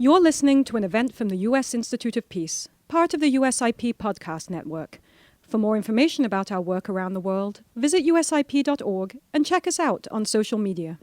You're listening to an event from the U.S. Institute of Peace, part of the USIP podcast network. For more information about our work around the world, visit usip.org and check us out on social media.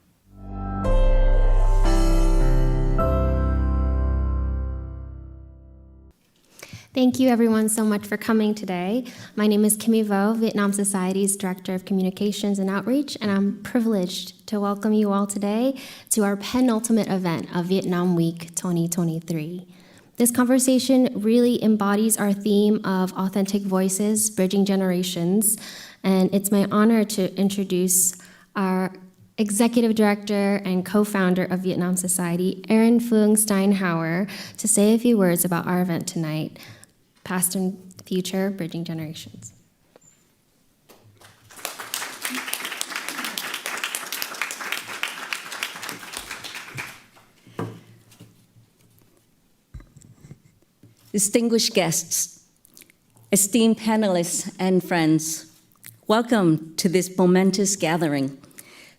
Thank you everyone so much for coming today. My name is Kimmy Vo, Vietnam Society's Director of Communications and Outreach, and I'm privileged to welcome you all today to our penultimate event of Vietnam Week 2023. This conversation really embodies our theme of authentic voices, bridging generations, and it's my honor to introduce our Executive Director and co-founder of Vietnam Society, Erin Steinhauer, to say a few words about our event tonight. Past and future, bridging generations. Distinguished guests, esteemed panelists and friends, welcome to this momentous gathering,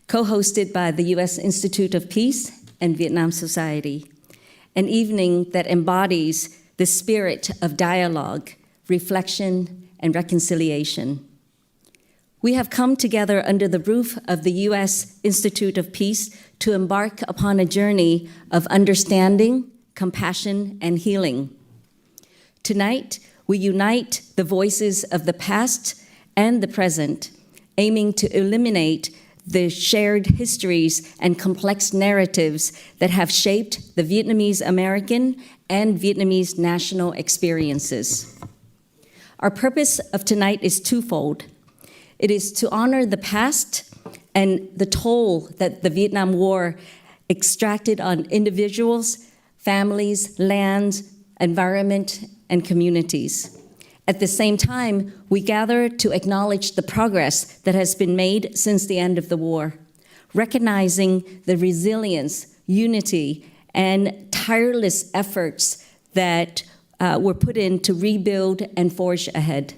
co-hosted by the U.S. Institute of Peace and Vietnam Society, an evening that embodies the spirit of dialogue, reflection, and reconciliation. We have come together under the roof of the U.S. Institute of Peace to embark upon a journey of understanding, compassion, and healing. Tonight, we unite the voices of the past and the present, aiming to eliminate the shared histories and complex narratives that have shaped the Vietnamese American and Vietnamese national experiences. Our purpose of tonight is twofold. It is to honor the past and the toll that the Vietnam War extracted on individuals, families, lands, environment, and communities. At the same time, we gather to acknowledge the progress that has been made since the end of the war, recognizing the resilience, unity, and tireless efforts that were put in to rebuild and forge ahead.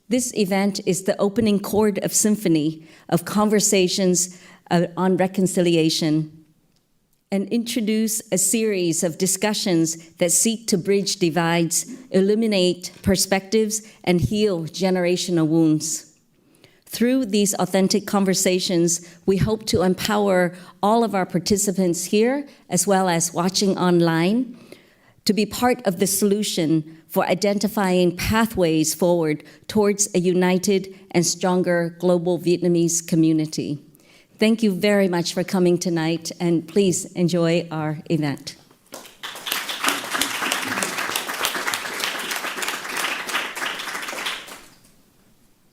This event is the opening chord of symphony of conversations on reconciliation, and introduce a series of discussions that seek to bridge divides, illuminate perspectives, and heal generational wounds. Through these authentic conversations, we hope to empower all of our participants here, as well as watching online, to be part of the solution for identifying pathways forward towards a united and stronger global Vietnamese community. Thank you very much for coming tonight, and please enjoy our event.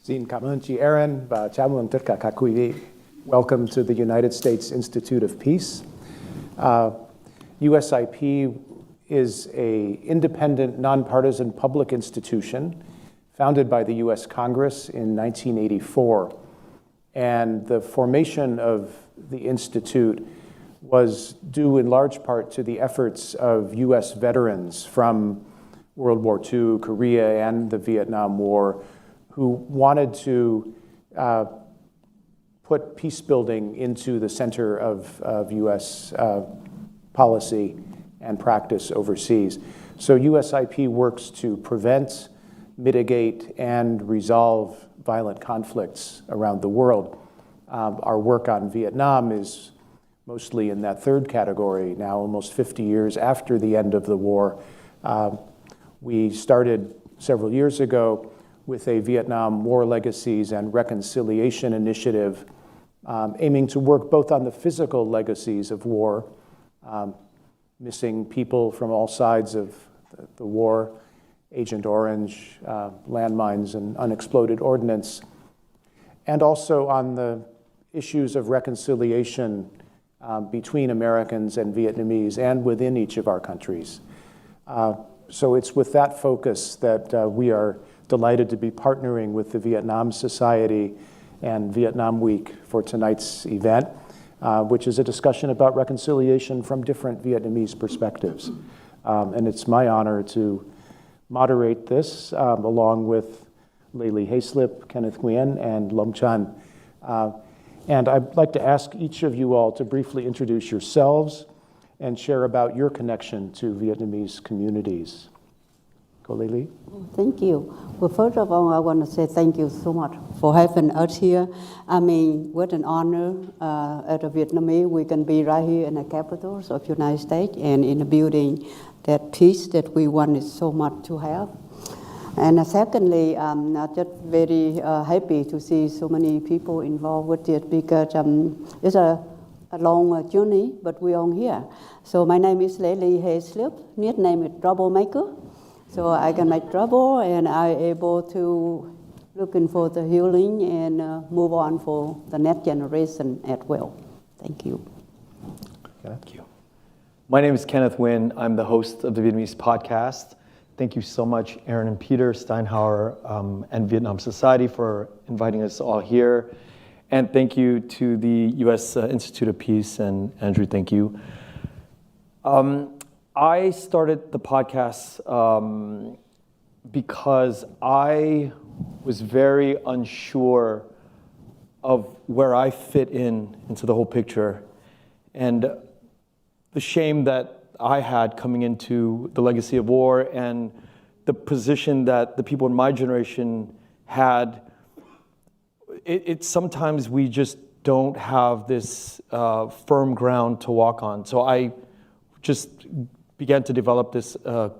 Xin cảm ơn chị Erin và chào mừng tất cả các quý vị. Welcome to the United States Institute of Peace. USIP is an independent, nonpartisan public institution founded by the U.S. Congress in 1984. And the formation of the Institute was due in large part to the efforts of U.S. veterans from World War II, Korea, and the Vietnam War, who wanted to put peace building into the center of U.S. policy and practice overseas. So USIP works to prevent, mitigate, and resolve violent conflicts around the world. Our work on Vietnam is mostly in that third category now, almost 50 years after the end of the war. We started several years ago with a Vietnam War Legacies and Reconciliation Initiative, aiming to work both on the physical legacies of war, missing people from all sides of the war, Agent Orange, landmines, and unexploded ordnance, and also on the issues of reconciliation between Americans and Vietnamese and within each of our countries. So it's with that focus that we are delighted to be partnering with the Vietnam Society and Vietnam Week for tonight's event, which is a discussion about reconciliation from different Vietnamese perspectives. And it's my honor to moderate this along with Ly Hayslip, Kenneth Nguyen, and Lom Chan. And I'd like to ask each of you all to briefly introduce yourselves and share about your connection to Vietnamese communities. Cô Lê Ly. Thank you. Well, first of all, I want to say thank you so much for having us here. I mean, what an honor as a Vietnamese, we can be right here in the capitals of the United States and in a building that peace that we wanted so much to have. And secondly, I'm just very happy to see so many people involved with it because it's a long journey, but we're on here. So my name is Ly Hayslip, nickname is Troublemaker. So I can make trouble and I'm able to looking for the healing and move on for the next generation as well. Thank you. Thank you. My name is Kenneth Nguyen. I'm the host of the Vietnamese podcast. Thank you so much, Erin and Peter Steinhauer and Vietnam Society for inviting us all here. And thank you to the U.S. Institute of Peace, and Andrew, thank you. I started the podcast because I was very unsure of where I fit into the whole picture. And the shame that I had coming into the legacy of war and the position that the people in my generation had, sometimes we just don't have this firm ground to walk on. So I just began to develop this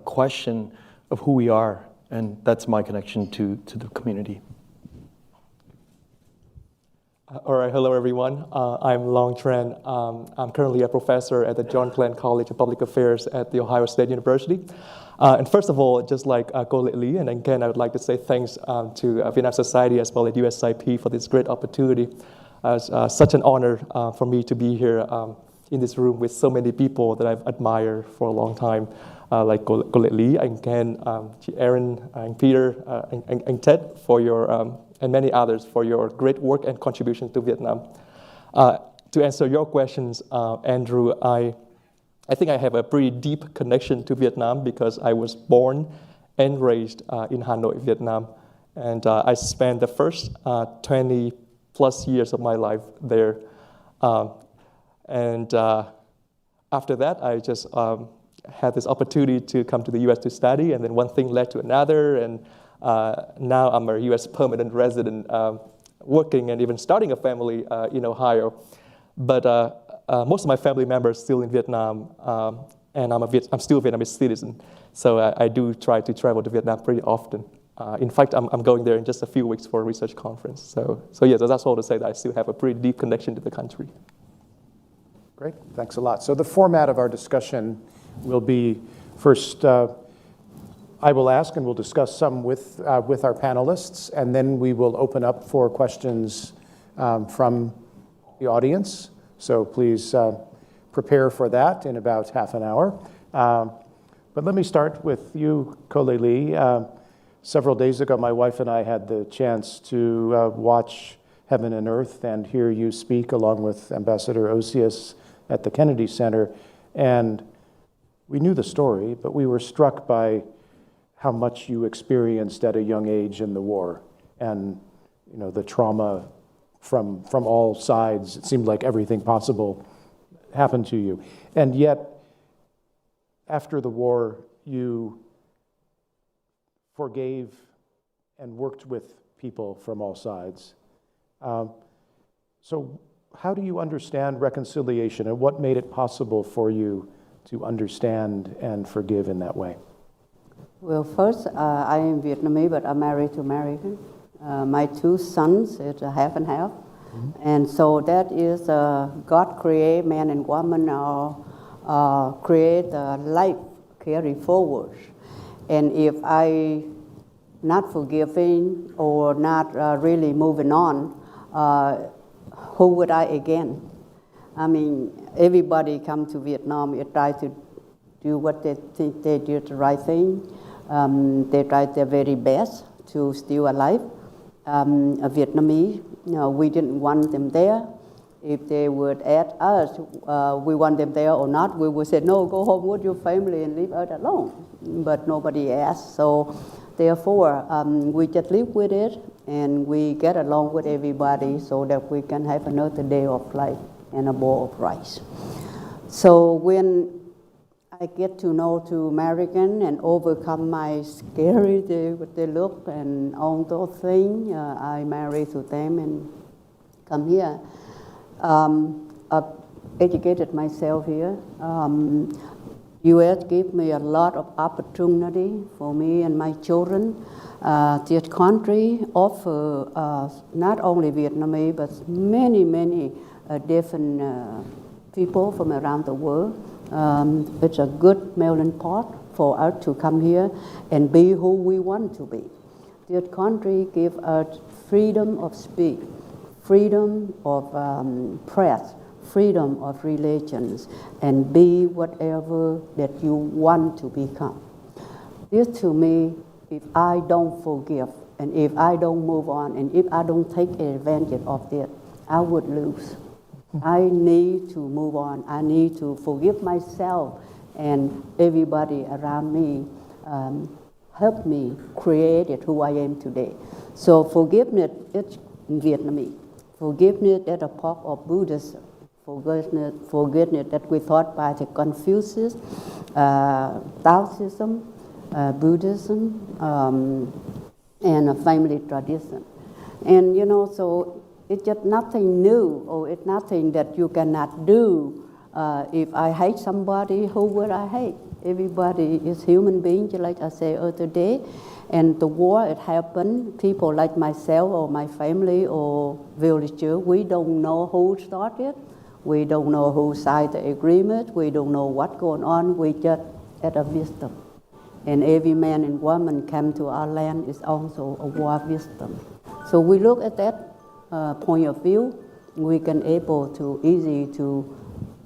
question of who we are, and that's my connection to the community. All right, hello everyone. I'm Tran. I'm currently a professor at the John Glenn College of Public Affairs at The Ohio State University. And first of all, just like Cô Lê Ly, and again, I would like to say thanks to Vietnam Society as well as USIP for this great opportunity. It's such an honor for me to be here in this room with so many people that I've admired for a long time, like Cô Lê Ly, and Ken, Erin, and Peter, and Ted for your, and many others for your great work and contribution to Vietnam. To answer your questions, Andrew, I think I have a pretty deep connection to Vietnam because I was born and raised in Hanoi, Vietnam. And I spent the first 20 plus years of my life there. And after that, I just had this opportunity to come to the U.S. to study, and then one thing led to another, and now I'm a U.S. permanent resident working and even starting a family in Ohio. But most of my family members are still in Vietnam, and I'm still a Vietnamese citizen, so I do try to travel to Vietnam pretty often. In fact, I'm going there in just a few weeks for a research conference. So yeah, that's all to say that I still have a pretty deep connection to the country. Great, thanks a lot. So the format of our discussion will be first, I will ask and we'll discuss some with our panelists, and then we will open up for questions from the audience. So please prepare for that in about half an hour. But let me start with you, Cô Lê Ly. Several days ago, my wife and I had the chance to watch Heaven and Earth and hear you speak along with Ambassador Osius at the Kennedy Center. And we knew the story, but we were struck by how much you experienced at a young age in the war, and the trauma from all sides. It seemed like everything possible happened to you. And yet, after the war, you forgave and worked with people from all sides. So how do you understand reconciliation, and what made it possible for you to understand and forgive in that way? Well, first, I am Vietnamese, but I'm married to American. My two sons, it's a half and half. Mm-hmm. And so that is God create man and woman, create a life carry forward. And if I not forgiving or not really moving on, who would I again? I mean, everybody come to Vietnam, they try to do what they think they did the right thing. They tried their very best to still alive. A Vietnamese, we didn't want them there. If they would ask us, we want them there or not, we would say, no, go home with your family and leave us alone. But nobody asked, so therefore, we just live with it and we get along with everybody so that we can have another day of life and a bowl of rice. So when I get to know to American and overcome my scary with the look and all those things, I marry to them and come here. Educated myself here. U.S. gave me a lot of opportunity for me and my children. This country offer not only Vietnamese but many different people from around the world. It's a good melting pot for us to come here and be who we want to be. This country gives us freedom of speech, freedom of press, freedom of religions, and be whatever that you want to become. This to me, if I don't forgive, and if I don't move on, and if I don't take advantage of this, I would lose. I need to move on. I need to forgive myself and everybody around me, help me create it who I am today. So forgiveness, it's in Vietnamese. Forgiveness is a part of Buddhism. Forgiveness that we taught by the Confucius, Taoism, Buddhism, and a family tradition. And so it's just nothing new, or it's nothing that you cannot do. If I hate somebody, who would I hate? Everybody is human beings, like I said earlier today. And the war, it happened. People like myself or my family or villager, we don't know who started. We don't know who signed the agreement. We don't know what's going on. We just at a wisdom. And every man and woman come to our land is also a war wisdom. So we look at that point of view. We can able to easy to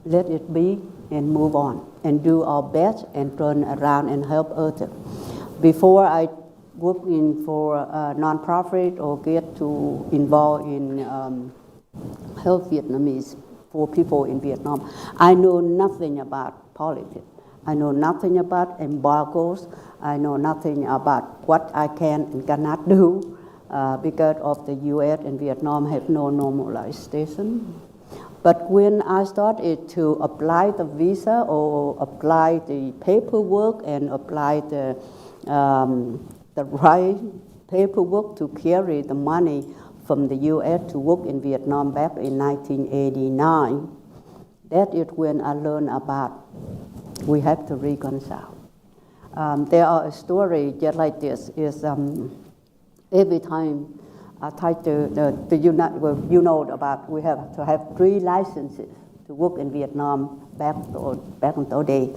let it be and move on and do our best and turn around and help others. Before I work in for a non-profit or get to involve in help Vietnamese for people in Vietnam, I know nothing about politics. I know nothing about embargoes. I know nothing about what I can and cannot do because of the U.S. and Vietnam have no normalization. But when I started to apply the visa or apply the paperwork and apply the right paperwork to carry the money from the U.S. to work in Vietnam back in 1989, that is when I learned about we have to reconcile. There are a story just like this. Is every time I try to unite, well, you know about we have to have 3 licenses to work in Vietnam back in those days.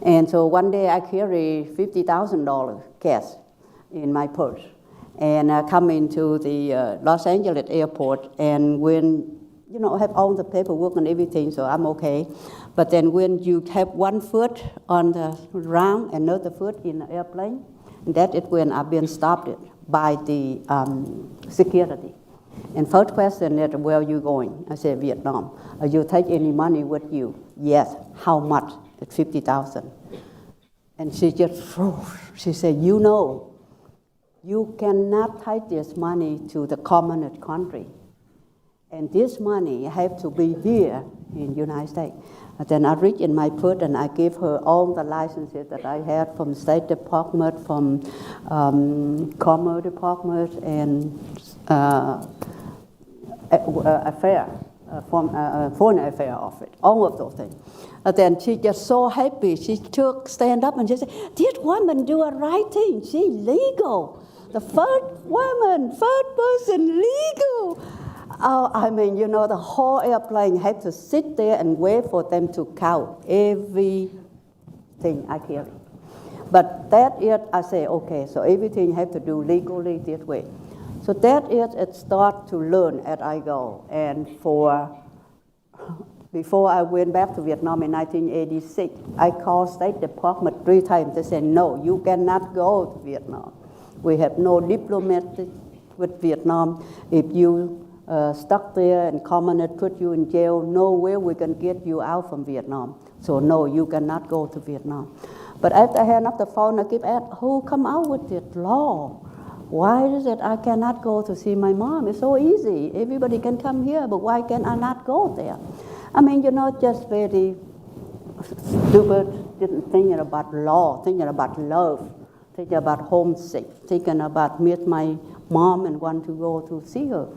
And so one day I carry $50,000 cash in my purse. And I come into the Los Angeles airport, and when, have all the paperwork and everything, so I'm okay. But then when you have one foot on the ground, another foot in the airplane, that is when I've been stopped by the security. And first question is, where are you going? I said, Vietnam. You take any money with you? Yes. How much? It's 50,000. And she just froze. She said, you cannot take this money to the communist country. And this money have to be here in the United States. And then I reached in my purse and I gave her all the licenses that I had from State Department, from Commerce Department, and Foreign Affairs Office, all of those things. And then she just so happy. She stand up and she said, this woman do a right thing. She legal. The first woman, first person legal. Oh, I mean, the whole airplane had to sit there and wait for them to count everything I carry. But that is, I say, okay, so everything have to do legally this way. So that is, it start to learn as I go. And before I went back to Vietnam in 1986, I called State Department 3 times. They said, no, you cannot go to Vietnam. We have no diplomatic with Vietnam. If you stuck there and communist put you in jail, nowhere we can get you out from Vietnam. So no, you cannot go to Vietnam. But after I hang up the phone, I keep asking, who come out with this law? Why is it I cannot go to see my mom? It's so easy. Everybody can come here, but why can I not go there? I mean, just very stupid, didn't think about law, thinking about love, thinking about homesick, thinking about meet my mom and want to go to see her.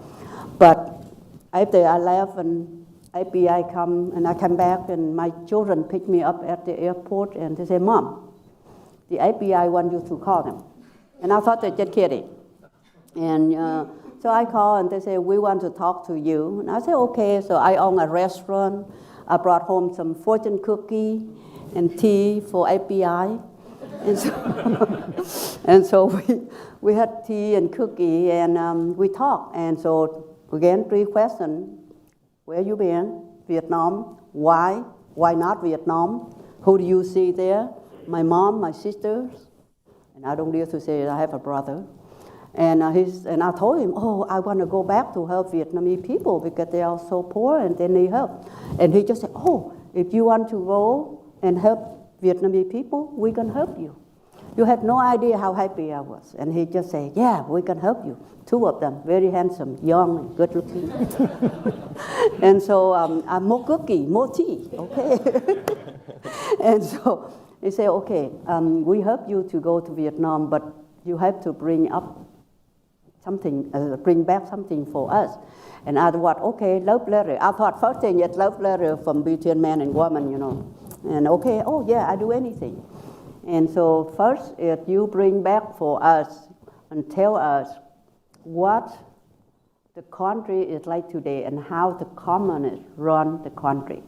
But after I left and FBI come and I come back and my children pick me up at the airport and they say, Mom, the FBI want you to call them. And I thought they're just kidding. And so I call and they say, we want to talk to you. And I say, okay. So I own a restaurant. I brought home some fortune cookie and tea for FBI. And so we had tea and cookie and we talked. And so again, 3 questions. Where you been? Vietnam. Why? Why not Vietnam? Who do you see there? My mom, my sisters. And I don't dare to say I have a brother. And I told him, oh, I want to go back to help Vietnamese people because they are so poor and they need help. And he just said, oh, if you want to go and help Vietnamese people, we can help you. You had no idea how happy I was. And he just said, yeah, we can help you. 2 of them, very handsome, young, and good looking. And so more cookie, more tea, okay? And so he said, okay, we help you to go to Vietnam, but you have to bring up something, bring back something for us. And I thought, okay, love letter. I thought first thing is love letter from between man and woman, you know. And okay, oh yeah, I do anything. And so first, if you bring back for us and tell us what the country is like today and how the communists run the country.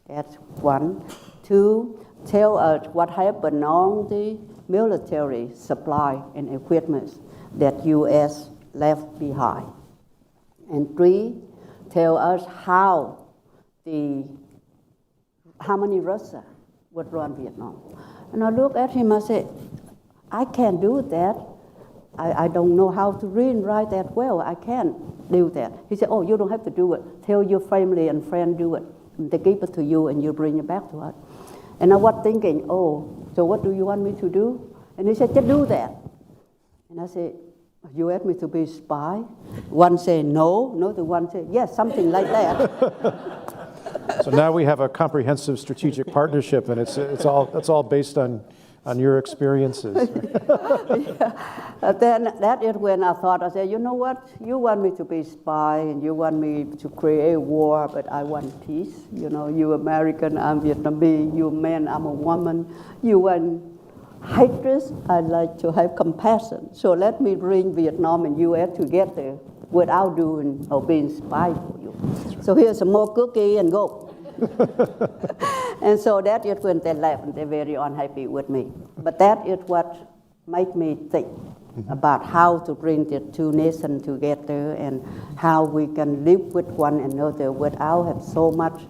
That's 1. 2, tell us what happened on the military supply and equipment that U.S. left behind. And 3, tell us how many Russia would run Vietnam. And I look at him, I said, I can't do that. I don't know how to read and write that well. I can't do that. He said, oh, you don't have to do it. Tell your family and friend do it. They give it to you and you bring it back to us. And I was thinking, oh, so what do you want me to do? And he said, just do that. And I said, you asked me to be a spy? One said no, the one said yes, something like that. So now we have a comprehensive strategic partnership, and it's all based on your experiences. Yeah. Then that is when I thought, I said, you know what? You want me to be a spy, and you want me to create war, but I want peace. You know, you American, I'm Vietnamese. You man, I'm a woman. You want hatred, I like to have compassion. So let me bring Vietnam and U.S. together without doing or being spy for you. So here's some more cookie and go. And so that is when they left and they're very unhappy with me. But that is what made me think about how to bring the 2 nations together and how we can live with one another without have so much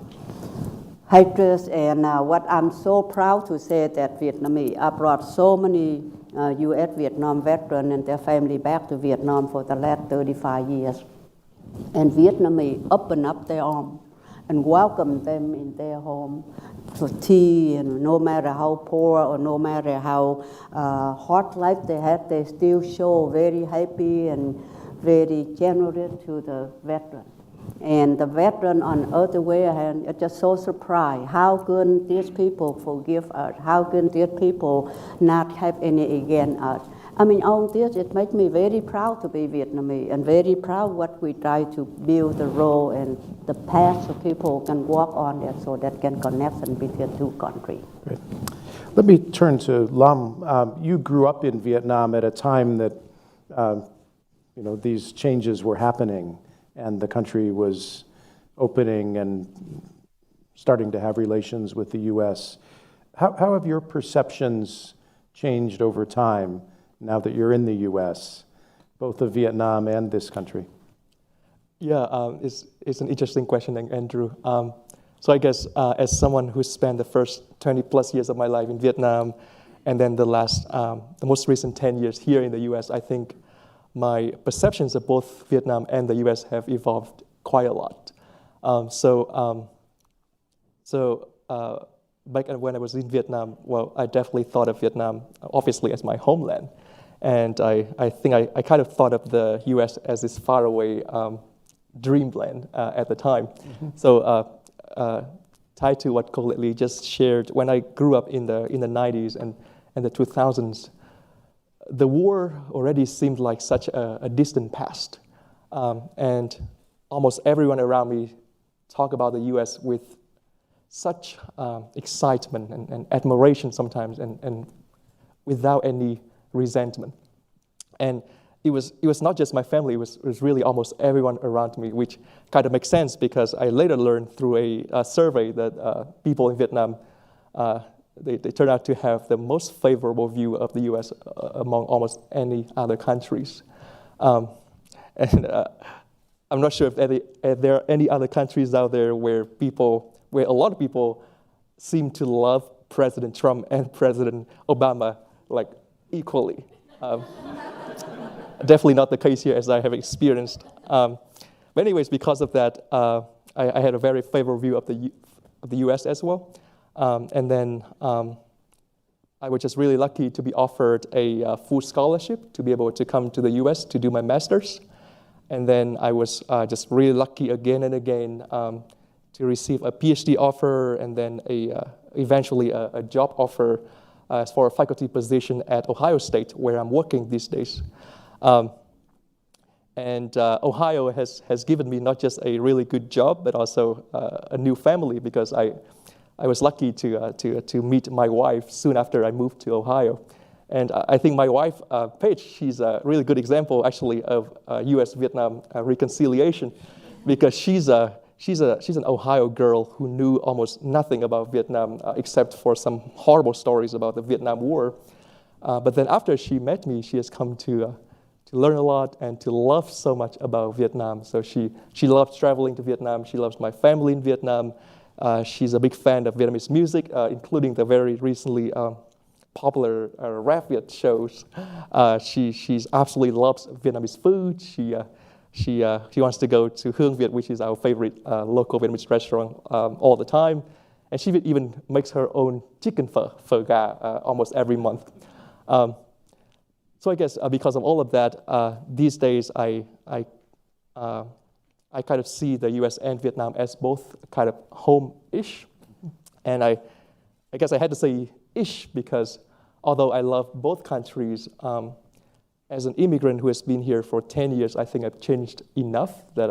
hatred. And what I'm so proud to say that Vietnamese, I brought so many U.S. Vietnam veterans and their family back to Vietnam for the last 35 years. And Vietnamese opened up their arms and welcomed them in their home for tea, and no matter how poor or no matter how hard life they had, they still show very happy and very generous to the veteran. And the veteran, on the other way hand, are just so surprised. How can these people forgive us? How can these people not have any against us? I mean, all this, it makes me very proud to be Vietnamese and very proud what we try to build the road and the path so people can walk on it so that can connection between 2 countries. Great. Let me turn to Lam. You grew up in Vietnam at a time that these changes were happening and the country was opening and starting to have relations with the U.S. How have your perceptions changed over time now that you're in the U.S., both of Vietnam and this country? Yeah, it's an interesting question, Andrew. So I guess as someone who spent the first 20 plus years of my life in Vietnam, and then the most recent 10 years here in the U.S., I think my perceptions of both Vietnam and the U.S. have evolved quite a lot. Back when I was in Vietnam, well, I definitely thought of Vietnam, obviously, as my homeland. And I think I kind of thought of the U.S. as this faraway dreamland at the time. Mm-hmm. So tied to what Cô Ly just shared. When I grew up in the 90s and the 2000s, the war already seemed like such a distant past. And almost everyone around me talked about the US with such excitement and admiration sometimes, and without any resentment. And it was not just my family, it was really almost everyone around me, which kind of makes sense because I later learned through a survey that people in Vietnam, they turn out to have the most favorable view of the US among almost any other countries. I'm not sure if there are any other countries out there where a lot of people seem to love President Trump and President Obama like equally. Definitely not the case here, as I have experienced. But anyways, because of that, I had a very favorable view of the US as well. And then I was just really lucky to be offered a full scholarship to be able to come to the US to do my master's. And then I was just really lucky again and again to receive a PhD offer, and then eventually a job offer for a faculty position at Ohio State, where I'm working these days. And Ohio has given me not just a really good job, but also a new family, because I was lucky to meet my wife soon after I moved to Ohio. And I think my wife, Paige, she's a really good example, actually, of U.S.-Vietnam reconciliation, because she's an Ohio girl who knew almost nothing about Vietnam except for some horrible stories about the Vietnam War. But then after she met me, she has come to learn a lot and to love so much about Vietnam. So she loves traveling to Vietnam. She loves my family in Vietnam. She's a big fan of Vietnamese music, including the very recently popular rap Viet shows. She absolutely loves Vietnamese food. She wants to go to Hương Việt, which is our favorite local Vietnamese restaurant, all the time. And she even makes her own chicken phở gà almost every month. So I guess because of all of that, these days I kind of see the U.S. and Vietnam as both kind of home-ish. And I guess I had to say ish because although I love both countries, as an immigrant who has been here for 10 years, I think I've changed enough that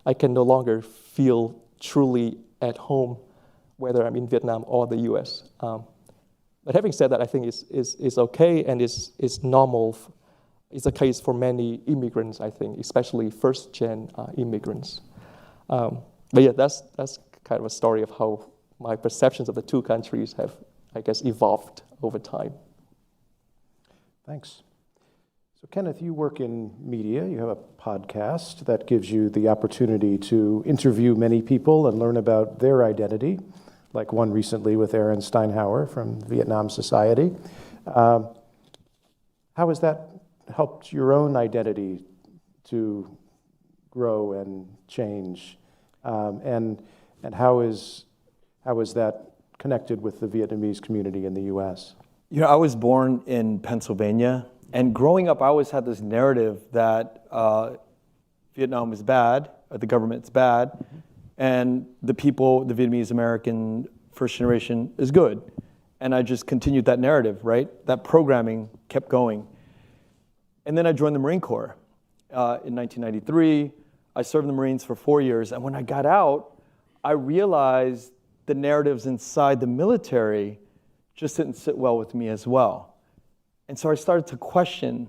I can no longer feel truly at home, whether I'm in Vietnam or the U.S. But having said that, I think it's okay and it's normal. It's a case for many immigrants, I think, especially first-gen immigrants. But yeah, that's kind of a story of how my perceptions of the two countries have, I guess, evolved over time. Thanks. So Kenneth, you work in media. You have a podcast that gives you the opportunity to interview many people and learn about their identity, like one recently with Erin Steinhauer from Vietnam Society. How has that helped your own identity to grow and change? And how is that connected with the Vietnamese community in the U.S.? You know, I was born in Pennsylvania, and growing up, I always had this narrative that Vietnam is bad, or the government's bad, and the people, the Vietnamese American first generation, is good. And I just continued that narrative, right? That programming kept going. And then I joined the Marine Corps in 1993. I served in the Marines for 4 years, and when I got out, I realized the narratives inside the military just didn't sit well with me as well. And so I started to question,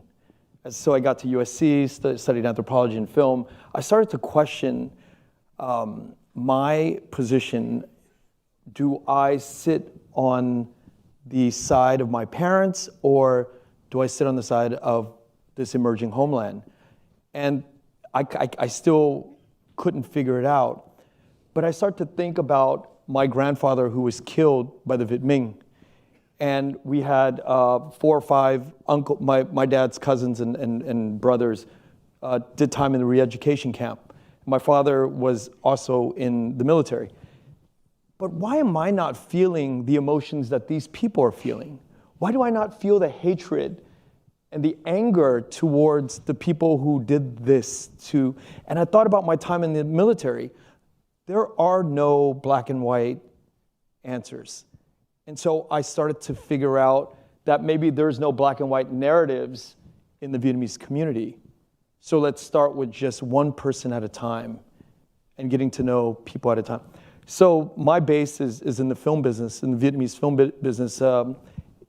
so I got to USC, studied anthropology and film. I started to question my position. Do I sit on the side of my parents, or do I sit on the side of this emerging homeland? And I still couldn't figure it out. But I started to think about my grandfather who was killed by the Viet Minh. And we had 4 or 5 my dad's cousins and brothers did time in the re-education camp. My father was also in the military. But why am I not feeling the emotions that these people are feeling? Why do I not feel the hatred and the anger towards the people who did this to? And I thought about my time in the military. There are no black and white answers. And so I started to figure out that maybe there's no black and white narratives in the Vietnamese community. So let's start with just one person at a time and getting to know people at a time. So my base is in the film business, in the Vietnamese film business.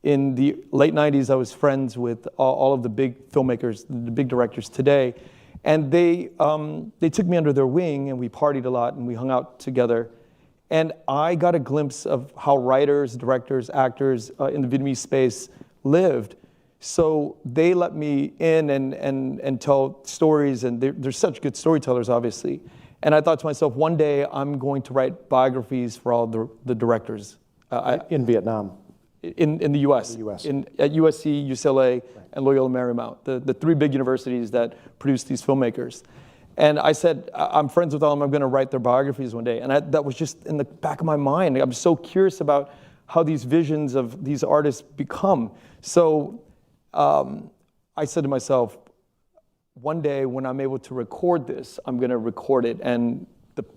In the late 90s, I was friends with all of the big filmmakers, the big directors today. And they took me under their wing, and we partied a lot, and we hung out together. And I got a glimpse of how writers, directors, actors in the Vietnamese space lived. So they let me in and tell stories, and they're such good storytellers, obviously. And I thought to myself, one day I'm going to write biographies for all the directors. In Vietnam? In the U.S. At USC, UCLA, right, and Loyola Marymount, the three big universities that produce these filmmakers. And I said, I'm friends with all of them, I'm going to write their biographies one day. And that was just in the back of my mind. I'm so curious about how these visions of these artists become. So I said to myself, one day when I'm able to record this, I'm going to record it. And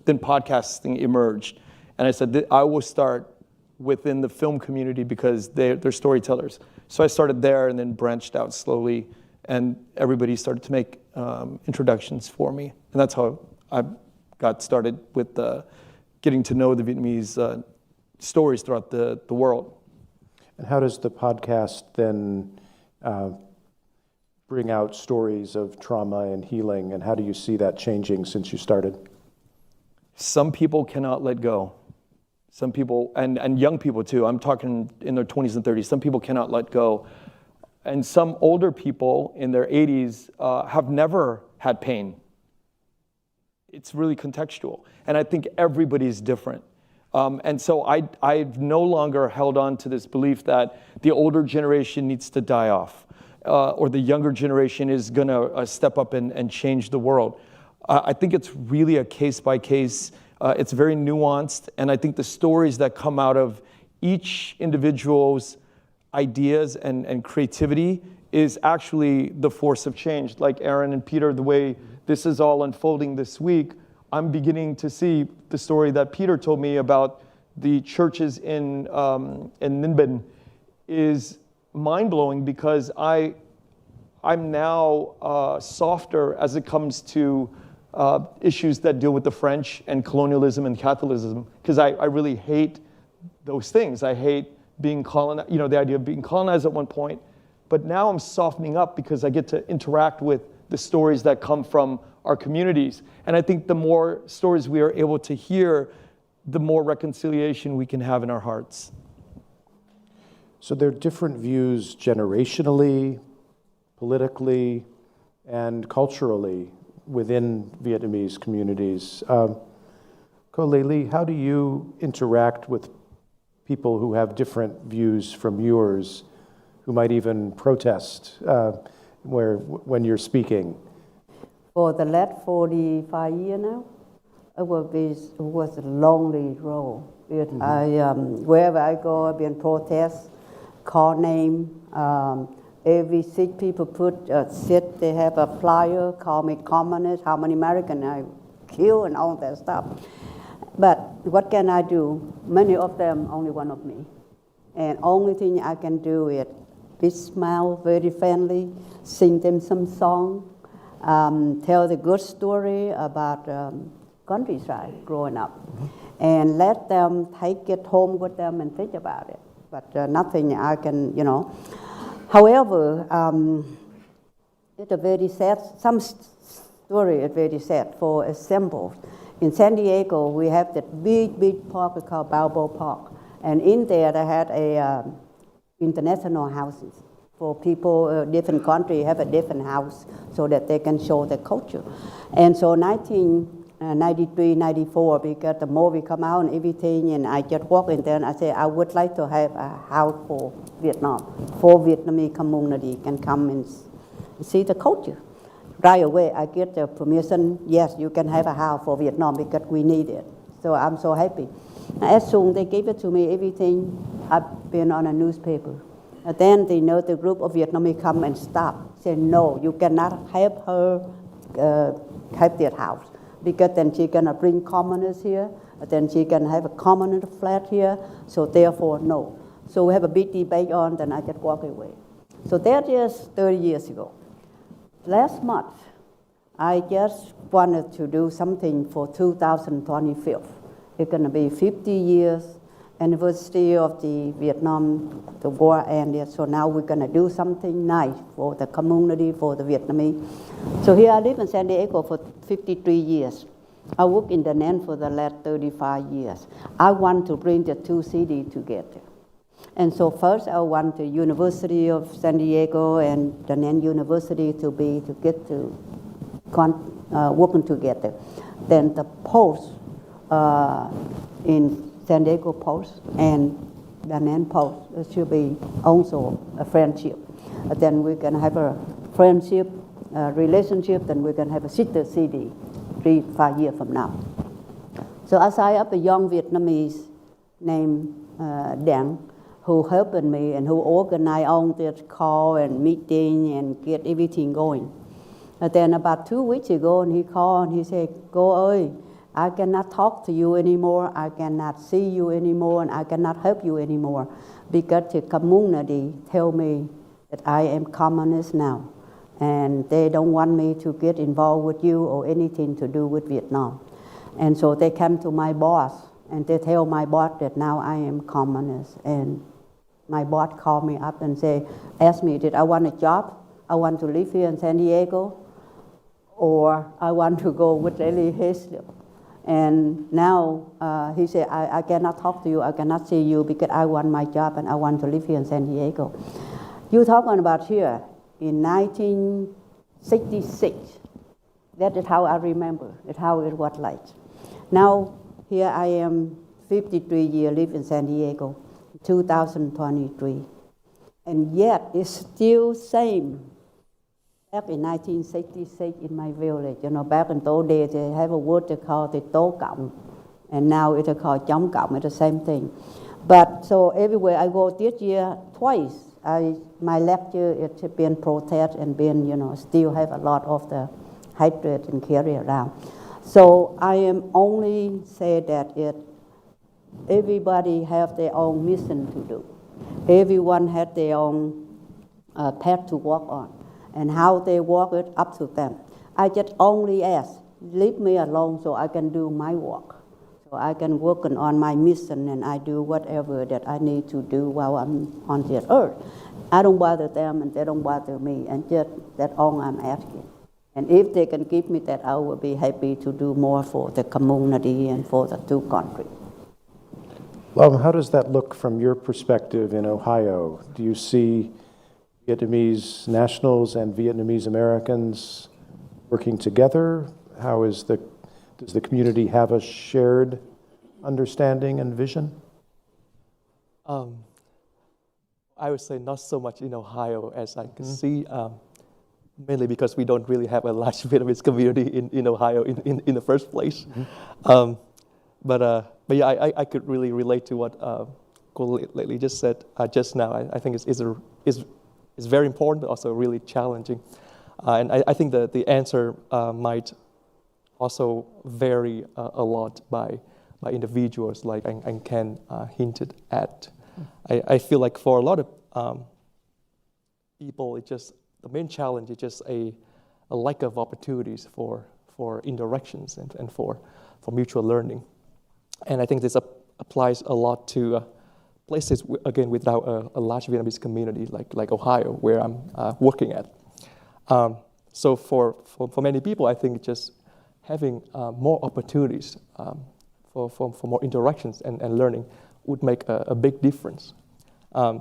then podcasting emerged. And I said, I will start within the film community because they're storytellers. So I started there and then branched out slowly. And everybody started to make introductions for me. And that's how I got started with getting to know the Vietnamese stories throughout the world. And how does the podcast then bring out stories of trauma and healing, and how do you see that changing since you started? Some people cannot let go. Some people, and young people too, I'm talking in their 20s and 30s, some people cannot let go. And some older people in their 80s have never had pain. It's really contextual. And I think everybody's different. And so I've no longer held on to this belief that the older generation needs to die off, or the younger generation is going to step up and change the world. I think it's really a case by case. It's very nuanced. And I think the stories that come out of each individual's ideas and creativity is actually the force of change. Like Erin and Peter, the way this is all unfolding this week, I'm beginning to see the story that Peter told me about the churches in Ninh Bình is mind-blowing, because I'm now softer as it comes to issues that deal with the French and colonialism and Catholicism, because I really hate those things. I hate being colonized, the idea of being colonized at one point, but now I'm softening up because I get to interact with the stories that come from our communities. And I think the more stories we are able to hear, the more reconciliation we can have in our hearts. So there are different views generationally, politically, and culturally within Vietnamese communities. Cô Ly, how do you interact with people who have different views from yours, who might even protest when you're speaking? For the last 45 years now, it was a lonely road. Wherever I go, I've been protest, call name. Every sick people they have a flyer, call me communist, how many Americans I kill and all that stuff. But what can I do? Many of them only one of me. And only thing I can do is big smile, very friendly, sing them some song, tell the good story about countryside growing up, and let them take it home with them and think about it. But nothing I can, However, it's a very sad, some story is very sad. For example, in San Diego, we have that big park called Balboa Park. And in there, they had international houses for people, different countries have a different house so that they can show their culture. And so 1993, 94, because the movie come out and everything, and I just walk in there and I say, I would like to have a house for Vietnam, for Vietnamese community can come and see the culture. Right away, I get the permission, yes, you can have a house for Vietnam because we need it. So I'm so happy. As soon as they gave it to me, everything, I've been on a newspaper. And then they know the group of Vietnamese come and stop, say, no, you cannot have her have that house, because then she's gonna bring communists here, Then she can have a common flat here, so therefore no. So we have a big debate on, then I just walk away. So that is 30 years ago. Last month, I just wanted to do something for 2025. It's going to be 50 years anniversary of the Vietnam, the war ended. So now we're going to do something nice for the community, for the Vietnamese. So here I live in San Diego for 53 years. I work in Da Nang for the last 35 years. I want to bring the two cities together. And so first I want the University of San Diego and Da Nang University to get to working together. Then the Post in San Diego Post and Da Nang Post, it should be also a friendship. Then we're going to have a friendship, relationship, then we're going to have a sister city 3-5 years from now. So I signed up a young Vietnamese named Dang, who helped me and who organized all this call and meeting and get everything going. And then about 2 weeks ago, and he called and he said, "Cô ơi, I cannot talk to you anymore, I cannot see you anymore, and I cannot help you anymore because the community tell me that I am communist now, and they don't want me to get involved with you or anything to do with Vietnam." And so they come to my boss, and they tell my boss that now I am communist. And my boss called me up and asked me, did I want a job? I want to live here in San Diego, or I want to go with Ly Hayslip. And now he said, I cannot talk to you, I cannot see you because I want my job and I want to live here in San Diego. You're talking about here in 1966. That is how I remember, it's how it was like. Now, here I am, 53 years, live in San Diego, 2023. And yet, it's still same. Back in 1966 in my village, back in those days, they have a word they call the Tố Cộng, and now it's called Chống Cộng, it's the same thing. But so everywhere I go this year, twice, my lecture, it's been protest and been, still have a lot of the hatred and carry around. So I am only say that everybody have their own mission to do. Everyone has their own path to walk on. And how they walk it up to them. I just only ask, leave me alone so I can do my work. So I can work on my mission and I do whatever that I need to do while I'm on this earth. I don't bother them and they don't bother me, and just that's all I'm asking. And if they can give me that, I will be happy to do more for the community and for the two countries. Well, how does that look from your perspective in Ohio? Do you see Vietnamese nationals and Vietnamese Americans working together? Does the community have a shared understanding and vision? I would say not so much in Ohio as I can see, mainly because we don't really have a large Vietnamese community in Ohio in the first place. But yeah, I could really relate to what Cô Ly just said just now. I think it's very important, but also really challenging. And I think that the answer might also vary a lot by individuals, like and Ken hinted at. I feel like for a lot of people, the main challenge is just a lack of opportunities for interactions and for mutual learning. And I think this applies a lot to places, again, without a large Vietnamese community like Ohio, where I'm working at. So for many people, I think just having more opportunities for more interactions and learning would make a big difference.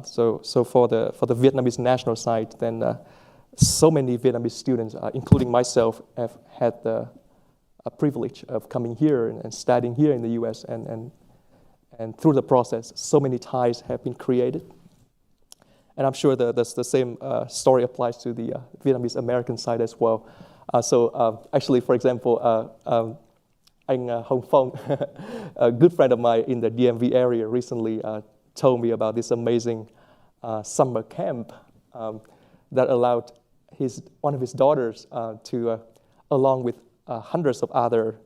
So for the Vietnamese national side, then so many Vietnamese students, including myself, have had the privilege of coming here and studying here in the U.S. and through the process, so many ties have been created. And I'm sure the same story applies to the Vietnamese American side as well. Actually, for example, anh Hồng Phong, a good friend of mine in the DMV area, recently told me about this amazing summer camp that allowed one of his daughters to, along with hundreds of other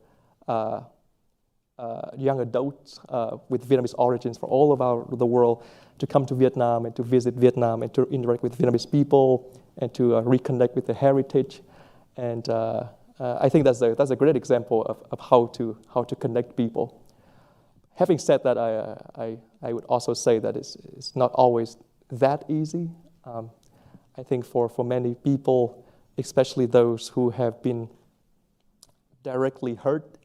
young adults with Vietnamese origins from all over the world to come to Vietnam and to visit Vietnam and to interact with Vietnamese people and to reconnect with the heritage. And I think that's a great example of how to connect people. Having said that, I would also say that it's not always that easy. I think for many people, especially those who have been directly hurt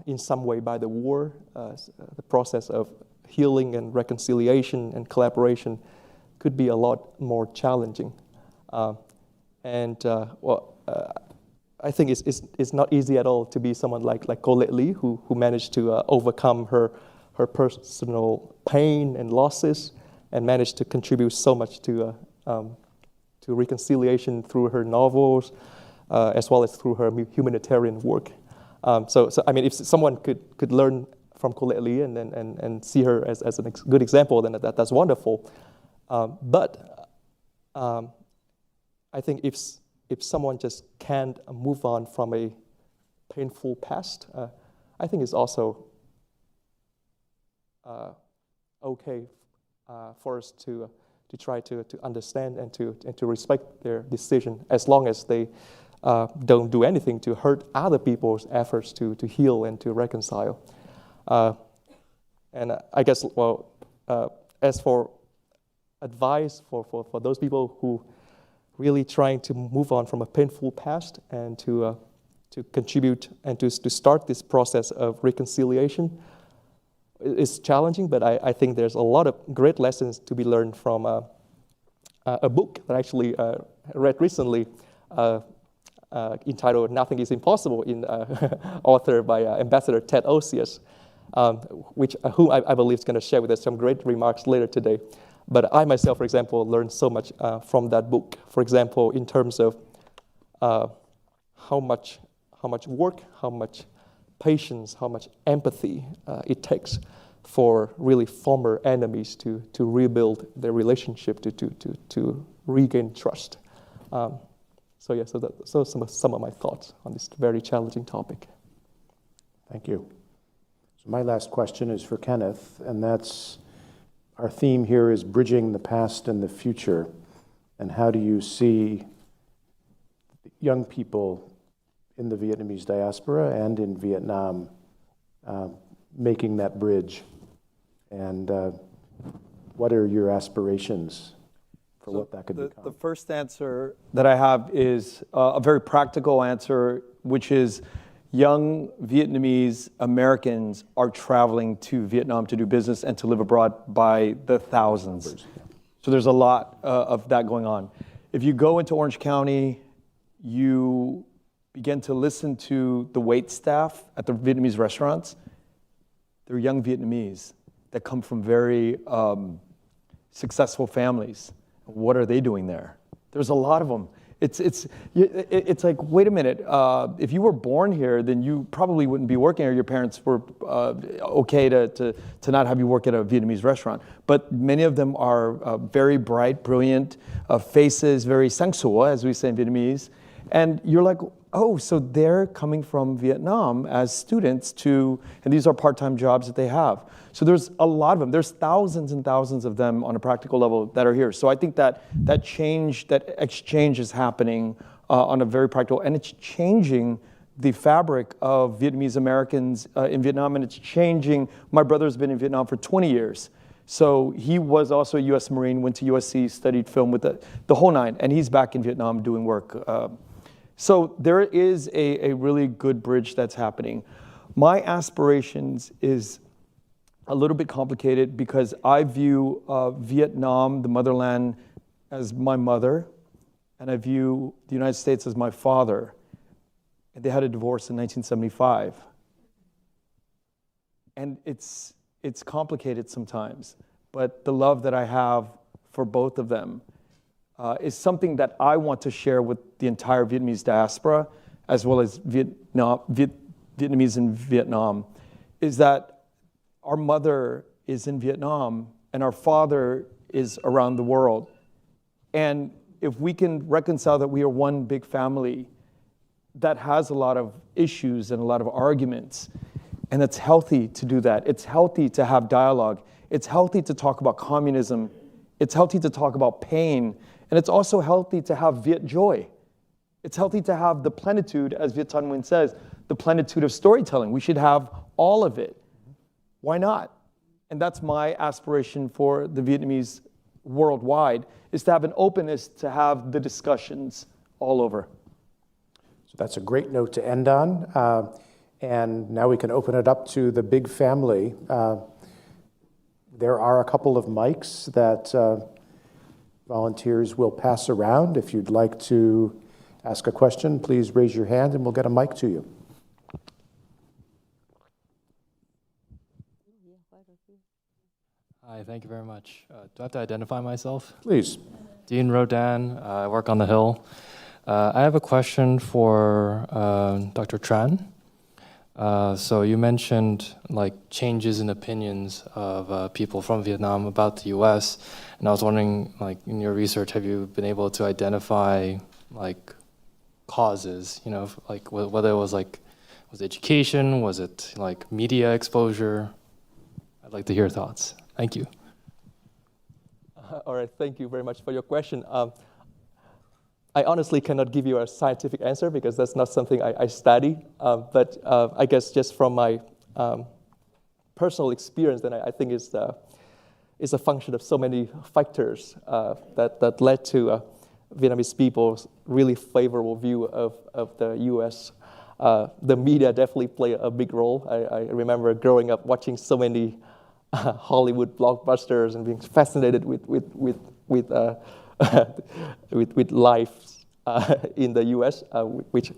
in some way by the war, the process of healing and reconciliation and collaboration could be a lot more challenging. I think it's not easy at all to be someone like Colette Ly, who managed to overcome her personal pain and losses and managed to contribute so much to reconciliation through her novels, as well as through her humanitarian work. So I mean, if someone could learn from Colette Ly and see her as a good example, then that's wonderful. But I think if someone just can't move on from a painful past, I think it's also okay for us to try to understand and to respect their decision, as long as they don't do anything to hurt other people's efforts to heal and to reconcile. And I guess, as for advice for those people who really trying to move on from a painful past and to contribute and to start this process of reconciliation, it's challenging, but I think there's a lot of great lessons to be learned from a book that I actually read recently, entitled "Nothing is Impossible," authored by Ambassador Ted Osius, who I believe is going to share with us some great remarks later today. But I myself, for example, learned so much from that book. For example, in terms of how much work, how much patience, how much empathy it takes for really former enemies to rebuild their relationship, to regain trust. So some of my thoughts on this very challenging topic. Thank you. So my last question is for Kenneth, and that's, our theme here is bridging the past and the future. And how do you see young people in the Vietnamese diaspora and in Vietnam making that bridge? And what are your aspirations for what that could become? The first answer that I have is a very practical answer, which is young Vietnamese Americans are traveling to Vietnam to do business and to live abroad by the thousands. So there's a lot of that going on. If you go into Orange County, you begin to listen to the wait staff at the Vietnamese restaurants. They're young Vietnamese that come from very successful families. What are they doing there? There's a lot of them. It's like, wait a minute, if you were born here, then you probably wouldn't be working, or your parents were okay to not have you work at a Vietnamese restaurant. But many of them are very bright, brilliant faces, very sang sủa, as we say in Vietnamese. And you're like, oh, so they're coming from Vietnam as students and these are part-time jobs that they have. So there's a lot of them. There's thousands and thousands of them on a practical level that are here. So I think that exchange is happening on a very practical, and it's changing the fabric of Vietnamese Americans in Vietnam, and it's changing. My brother's been in Vietnam for 20 years. So he was also a U.S. Marine, went to USC, studied film with the whole nine, and he's back in Vietnam doing work. So there is a really good bridge that's happening. My aspirations is a little bit complicated because I view Vietnam, the motherland, as my mother, and I view the United States as my father. And they had a divorce in 1975. And it's complicated sometimes, but the love that I have for both of them is something that I want to share with the entire Vietnamese diaspora, as well as Vietnamese in Vietnam, is that our mother is in Vietnam and our father is around the world. And if we can reconcile that we are one big family that has a lot of issues and a lot of arguments, And it's healthy to do that. It's healthy to have dialogue. It's healthy to talk about communism. It's healthy to talk about pain. And it's also healthy to have Viet joy. It's healthy to have the plenitude, as Viet Thanh Nguyen says, the plenitude of storytelling. We should have all of it. Why not? And that's my aspiration for the Vietnamese worldwide, is to have an openness to have the discussions all over. So that's a great note to end on. And now we can open it up to the big family. There are a couple of mics that volunteers will pass around. If you'd like to ask a question, please raise your hand and we'll get a mic to you. Hi, thank you very much. Do I have to identify myself? Please. Dean Rodan, I work on the Hill. I have a question for Dr. Tran. So you mentioned like changes in opinions of people from Vietnam about the U.S., and I was wondering, like in your research, have you been able to identify like causes? You know, like whether it was like, was it education, was it like media exposure? I'd like to hear your thoughts. Thank you. All right, thank you very much for your question. I honestly cannot give you a scientific answer because that's not something I study. But I guess just from my personal experience, then I think it's a function of so many factors that led to Vietnamese people's really favorable view of the U.S. The media definitely play a big role. I remember growing up watching so many Hollywood blockbusters and being fascinated with life in the U.S., which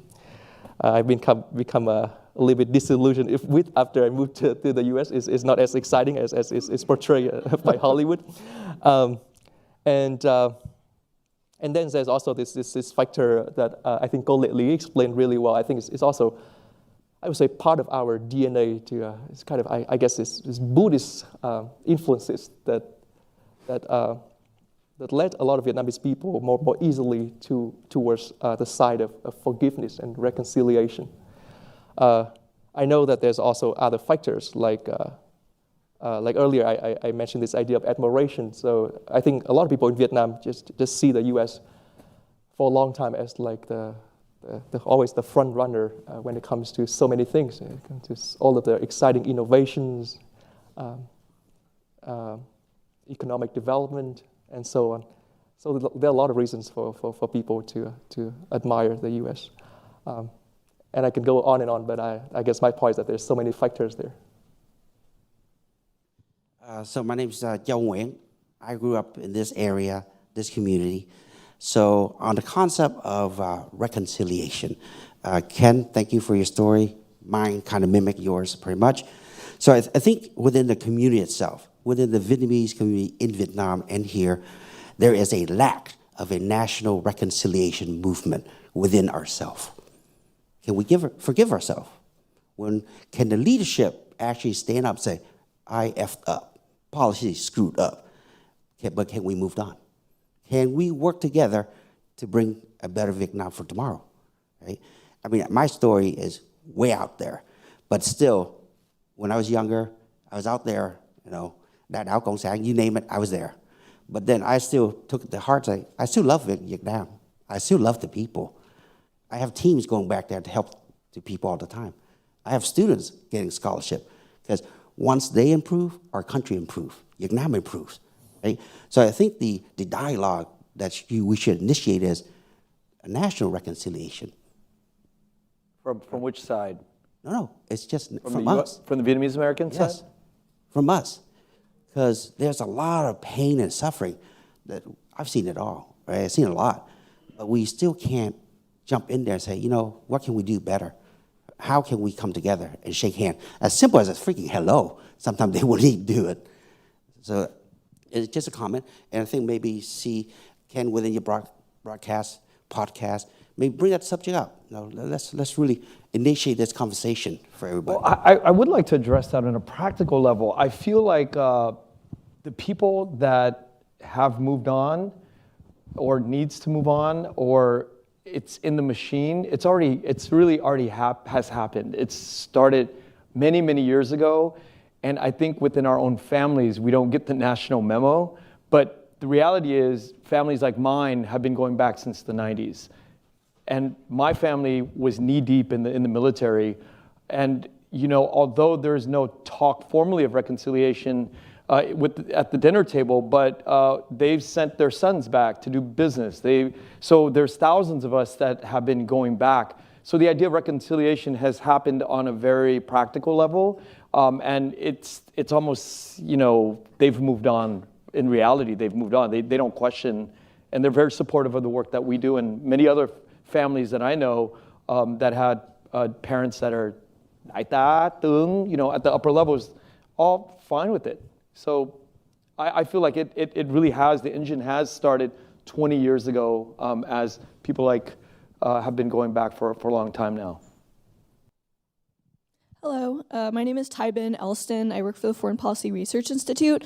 I've become a little bit disillusioned with after I moved to the U.S. is not as exciting as is portrayed by Hollywood, and then there's also this factor that I think Cô Ly explained really well. I think it's also, I would say, part of our DNA to it's kind of I guess this Buddhist influences that led a lot of Vietnamese people more easily towards the side of forgiveness and reconciliation. I know that there's also other factors like earlier I mentioned this idea of admiration. So I think a lot of people in Vietnam just see the U.S. for a long time as like always the front runner when it comes to so many things, to all of the exciting innovations, economic development, and so on. So there are a lot of reasons for people to admire the U.S. And I can go on and on, but I guess my point is that there's so many factors there. So my name is Châu Nguyen. I grew up in this area, this community. So on the concept of reconciliation, Ken, thank you for your story. Mine kind of mimicked yours pretty much. So I think within the community itself, within the Vietnamese community in Vietnam and here, there is a lack of a national reconciliation movement within ourselves. Can we forgive ourselves? Can the leadership actually stand up and say, I effed up, policy screwed up, but can we move on? Can we work together to bring a better Vietnam for tomorrow? Right? I mean, my story is way out there, but still, when I was younger, I was out there, that Áo Cộng sản, you name it, I was there. But then I still took it to heart, I still love Vietnam. I still love the people. I have teams going back there to help the people all the time. I have students getting scholarship, because once they improve, our country improves, Vietnam improves. Right? So I think the dialogue that we should initiate is a national reconciliation. From which side? No, it's just from us. From the Vietnamese American side? Yes, from us. Because there's a lot of pain and suffering that I've seen it all, right? I've seen a lot. But we still can't jump in there and say, what can we do better? How can we come together and shake hands? As simple as a freaking hello. Sometimes they wouldn't even do it. So it's just a comment. And I think maybe Ken, within your broadcast, podcast, maybe bring that subject up. Let's really initiate this conversation for everybody. Well, I would like to address that on a practical level. I feel like the people that have moved on or needs to move on, or it's in the machine, it's really already has happened. It's started many, many years ago. And I think within our own families, we don't get the national memo. But the reality is, families like mine have been going back since the 90s. And my family was knee-deep in the military. And although there's no talk formally of reconciliation at the dinner table, but they've sent their sons back to do business. So there's thousands of us that have been going back. So the idea of reconciliation has happened on a very practical level, and it's almost, they've moved on. In reality, they've moved on. They don't question, and they're very supportive of the work that we do. And many other families that I know that had parents that are like that, at the upper levels, all fine with it. So I feel like it really has, the engine has started 20 years ago as people like have been going back for a long time now. Hello, my name is Tybin Elston. I work for the Foreign Policy Research Institute.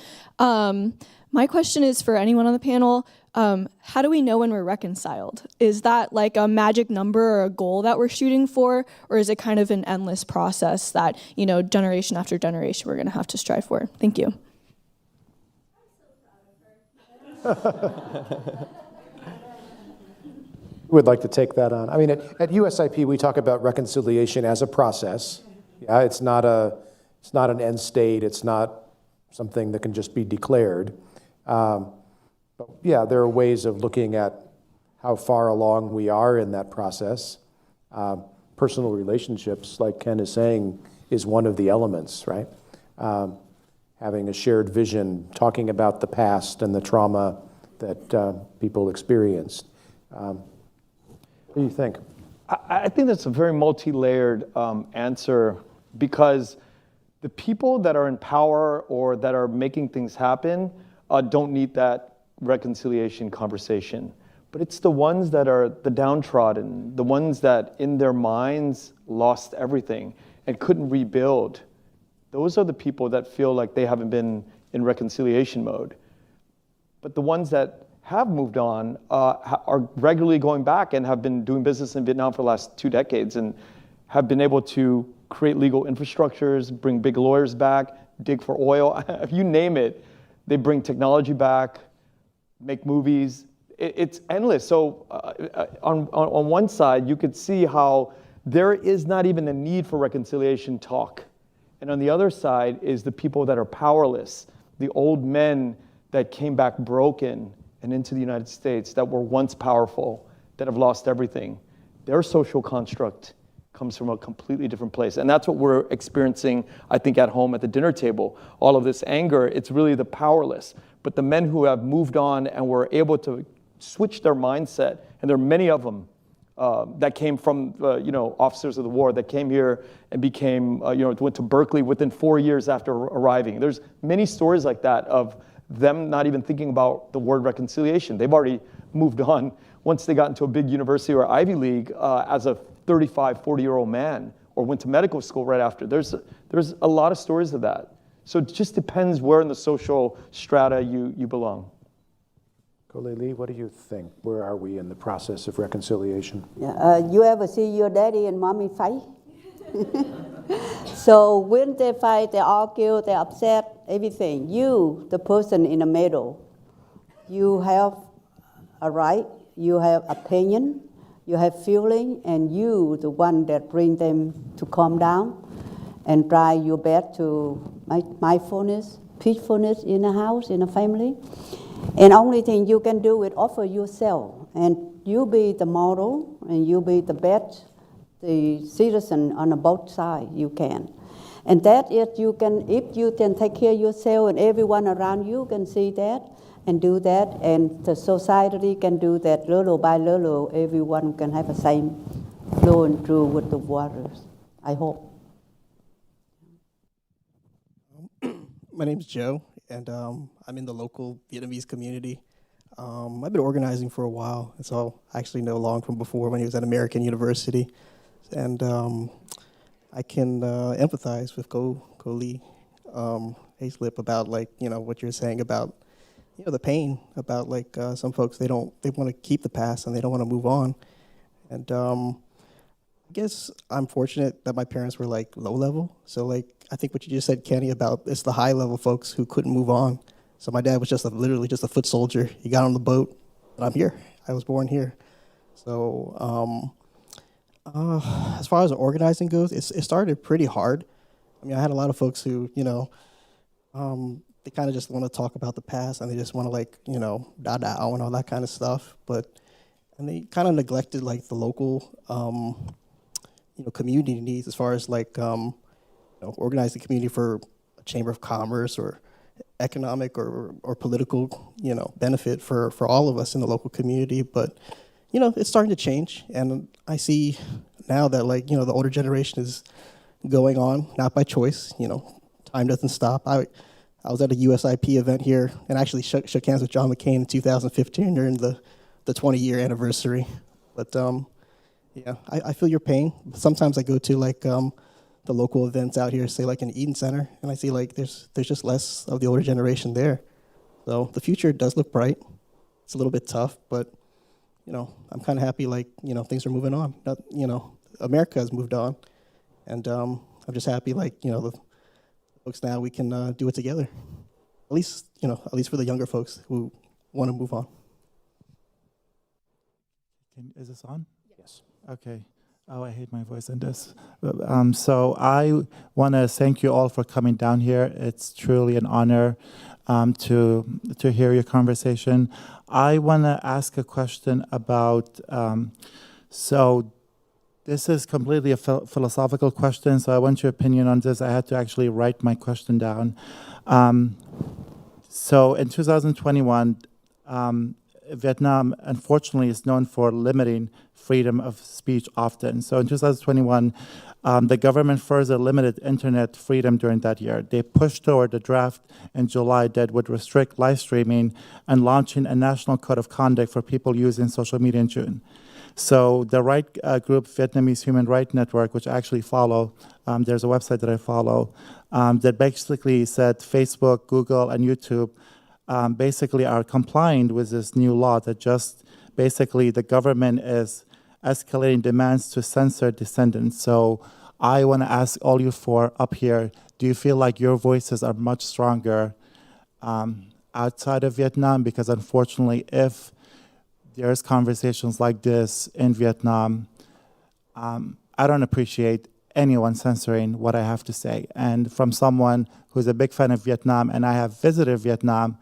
My question is for anyone on the panel. How do we know when we're reconciled? Is that like a magic number or a goal that we're shooting for? Or is it kind of an endless process that, generation after generation we're going to have to strive for? Thank you. Would like to take that on. I mean, at USIP, we talk about reconciliation as a process. Yeah, it's not an end state. It's not something that can just be declared. But yeah, there are ways of looking at how far along we are in that process. Personal relationships, like Ken is saying, is one of the elements, right? Having a shared vision, talking about the past and the trauma that people experienced. What do you think? I think that's a very multi-layered answer, because the people that are in power or that are making things happen don't need that reconciliation conversation. But it's the ones that are the downtrodden, the ones that in their minds lost everything and couldn't rebuild. Those are the people that feel like they haven't been in reconciliation mode. But the ones that have moved on are regularly going back and have been doing business in Vietnam for the last 2 decades and have been able to create legal infrastructures, bring big lawyers back, dig for oil, you name it. They bring technology back, make movies. It's endless. So on one side, you could see how there is not even a need for reconciliation talk. And on the other side is the people that are powerless, the old men that came back broken and into the United States that were once powerful, that have lost everything. Their social construct comes from a completely different place. And that's what we're experiencing, I think, at home at the dinner table. All of this anger, it's really the powerless. But the men who have moved on and were able to switch their mindset, and there are many of them that came from, officers of the war that came here and became, went to Berkeley within 4 years after arriving. There's many stories like that of them not even thinking about the word reconciliation. They've already moved on once they got into a big university or Ivy League as a 35, 40-year-old man, or went to medical school right after. There's a lot of stories of that. So it just depends where in the social strata you belong. Kole Lee, what do you think? Where are we in the process of reconciliation? Yeah, you ever see your daddy and mommy fight? So when they fight, they argue, they're upset, everything. You, the person in the middle, you have a right, you have opinion, you have feeling, and you, the one that bring them to calm down and try your best to make mindfulness, peacefulness in a house, in a family. And only thing you can do is offer yourself, and you be the model, and you be the best, the citizen on both sides you can. And that is you can, if you can take care of yourself and everyone around you can see that and do that, and the society can do that little by little, everyone can have the same flowing through with the waters, I hope. My name's Joe, and I'm in the local Vietnamese community. I've been organizing for a while, and so I actually know Long from before when he was at American University. And I can empathize with Ly Hayslip about what you're saying about the pain about some folks they want to keep the past and they don't want to move on. And I guess I'm fortunate that my parents were like low level. So like, I think what you just said, Kenny, about it's the high level folks who couldn't move on. So my dad was just literally just a foot soldier. He got on the boat, and I'm here. I was born here. So as far as organizing goes, it started pretty hard. I mean, I had a lot of folks who, they kind of just want to talk about the past, and they just want to da-da and all that kind of stuff. And they kind of neglected like the local, community needs as far as organizing the community for a chamber of commerce or economic or political, benefit for all of us in the local community. But, it's starting to change. And I see now that the older generation is going on, not by choice, time doesn't stop. I was at a USIP event here and actually shook hands with John McCain in 2015 during the 20-year anniversary. But I feel your pain. Sometimes I go to the local events out here, say like an Eden Center, and I see there's just less of the older generation there. So the future does look bright. It's a little bit tough, but I'm kind of happy things are moving on. America has moved on, and I'm just happy the folks now we can do it together. At least for the younger folks who want to move on. Is this on? Yes. Okay. Oh, I hate my voice in this. So I want to thank you all for coming down here. It's truly an honor to hear your conversation. I want to ask a question about, so this is completely a philosophical question, so I want your opinion on this. I had to actually write my question down. So in 2021, Vietnam, unfortunately, is known for limiting freedom of speech often. So in 2021, the government further limited internet freedom during that year. They pushed toward a draft in July that would restrict live streaming and launching a national code of conduct for people using social media in June. So the right group, Vietnamese Human Rights Network, which I actually follow, there's a website that I follow, that basically said Facebook, Google, and YouTube basically are complying with this new law that just basically the government is escalating demands to censor dissenters. So I want to ask all you four up here, do you feel like your voices are much stronger outside of Vietnam? Because unfortunately, if there's conversations like this in Vietnam, I don't appreciate anyone censoring what I have to say. And from someone who's a big fan of Vietnam, and I have visited Vietnam,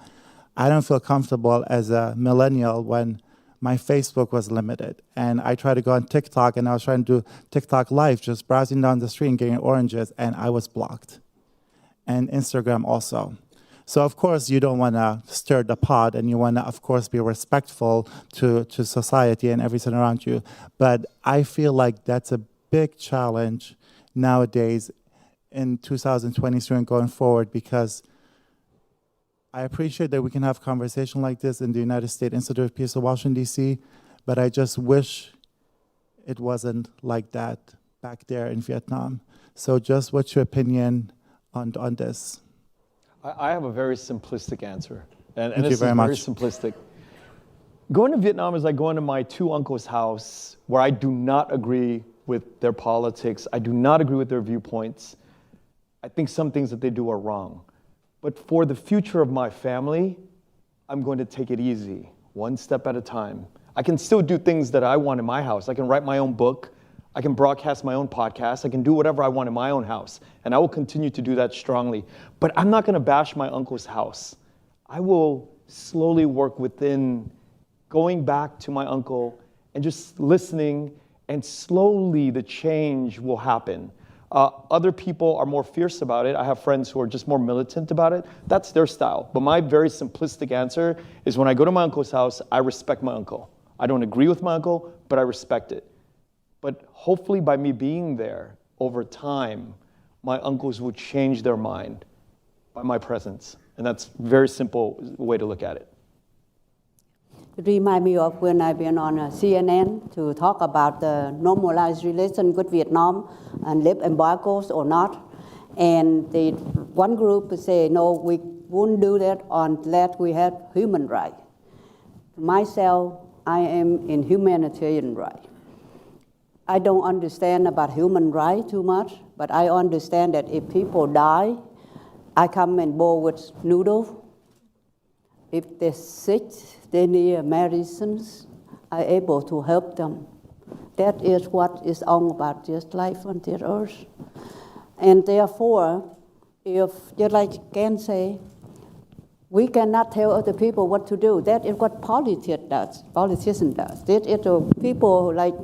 I don't feel comfortable as a millennial when my Facebook was limited. And I tried to go on TikTok, and I was trying to do TikTok live, just browsing down the street and getting oranges, and I was blocked. And Instagram also. So of course, you don't want to stir the pot, and you want to, of course, be respectful to society and everything around you. But I feel like that's a big challenge nowadays in 2023 and going forward, because I appreciate that we can have conversation like this in the United States Institute of Peace in Washington, D.C., but I just wish it wasn't like that back there in Vietnam. So just what's your opinion on this? I have a very simplistic answer, and Thank this you is very very much. simplistic. Going to Vietnam is like going to my two uncles' house where I do not agree with their politics. I do not agree with their viewpoints. I think some things that they do are wrong. But for the future of my family, I'm going to take it easy, one step at a time. I can still do things that I want in my house. I can write my own book. I can broadcast my own podcast. I can do whatever I want in my own house. And I will continue to do that strongly. But I'm not going to bash my uncle's house. I will slowly work within going back to my uncle and just listening, and slowly the change will happen. Other people are more fierce about it. I have friends who are just more militant about it. That's their style. But my very simplistic answer is when I go to my uncle's house, I respect my uncle. I don't agree with my uncle, but I respect it. But hopefully by me being there over time, my uncles would change their mind by my presence. And that's a very simple way to look at it. It reminds me of when I've been on CNN to talk about the normalized relation with Vietnam and lift embargoes or not. And one group say, no, we won't do that unless we have human rights. Myself, I am in humanitarian rights. I don't understand about human rights too much, but I understand that if people die, I come and bowl with noodle. If they're sick, they need medicines, I'm able to help them. That is what is all about this life on this earth. And therefore, if, just like Ken say, we cannot tell other people what to do. That is what politician does. That is what people like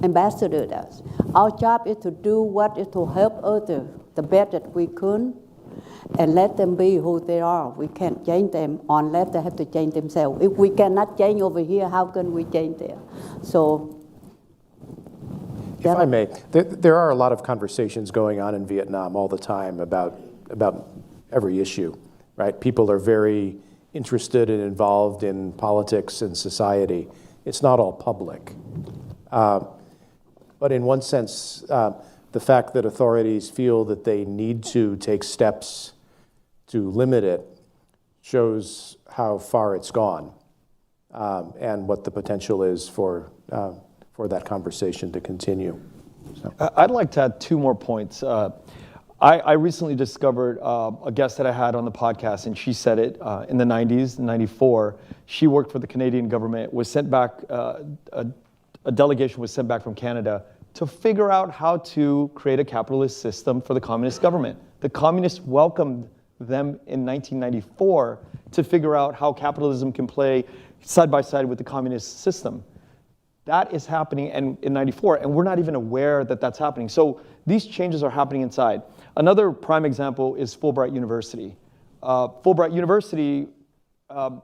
ambassador does. Our job is to do what is to help others the best that we can, and let them be who they are. We can't change them unless they have to change themselves. If we cannot change over here, how can we change there? So, if I may, there are a lot of conversations going on in Vietnam all the time about every issue, right? People are very interested and involved in politics and society. It's not all public. But in one sense, the fact that authorities feel that they need to take steps to limit it shows how far it's gone, and what the potential is for that conversation to continue. So. I'd like to add 2 more points. I recently discovered a guest that I had on the podcast, and she said it in the 90s, in 94. She worked for the Canadian government, was sent back, a delegation was sent back from Canada to figure out how to create a capitalist system for the communist government. The communists welcomed them in 1994 to figure out how capitalism can play side by side with the communist system. That is happening in 94, and we're not even aware that that's happening. So these changes are happening inside. Another prime example is Fulbright University. Fulbright University,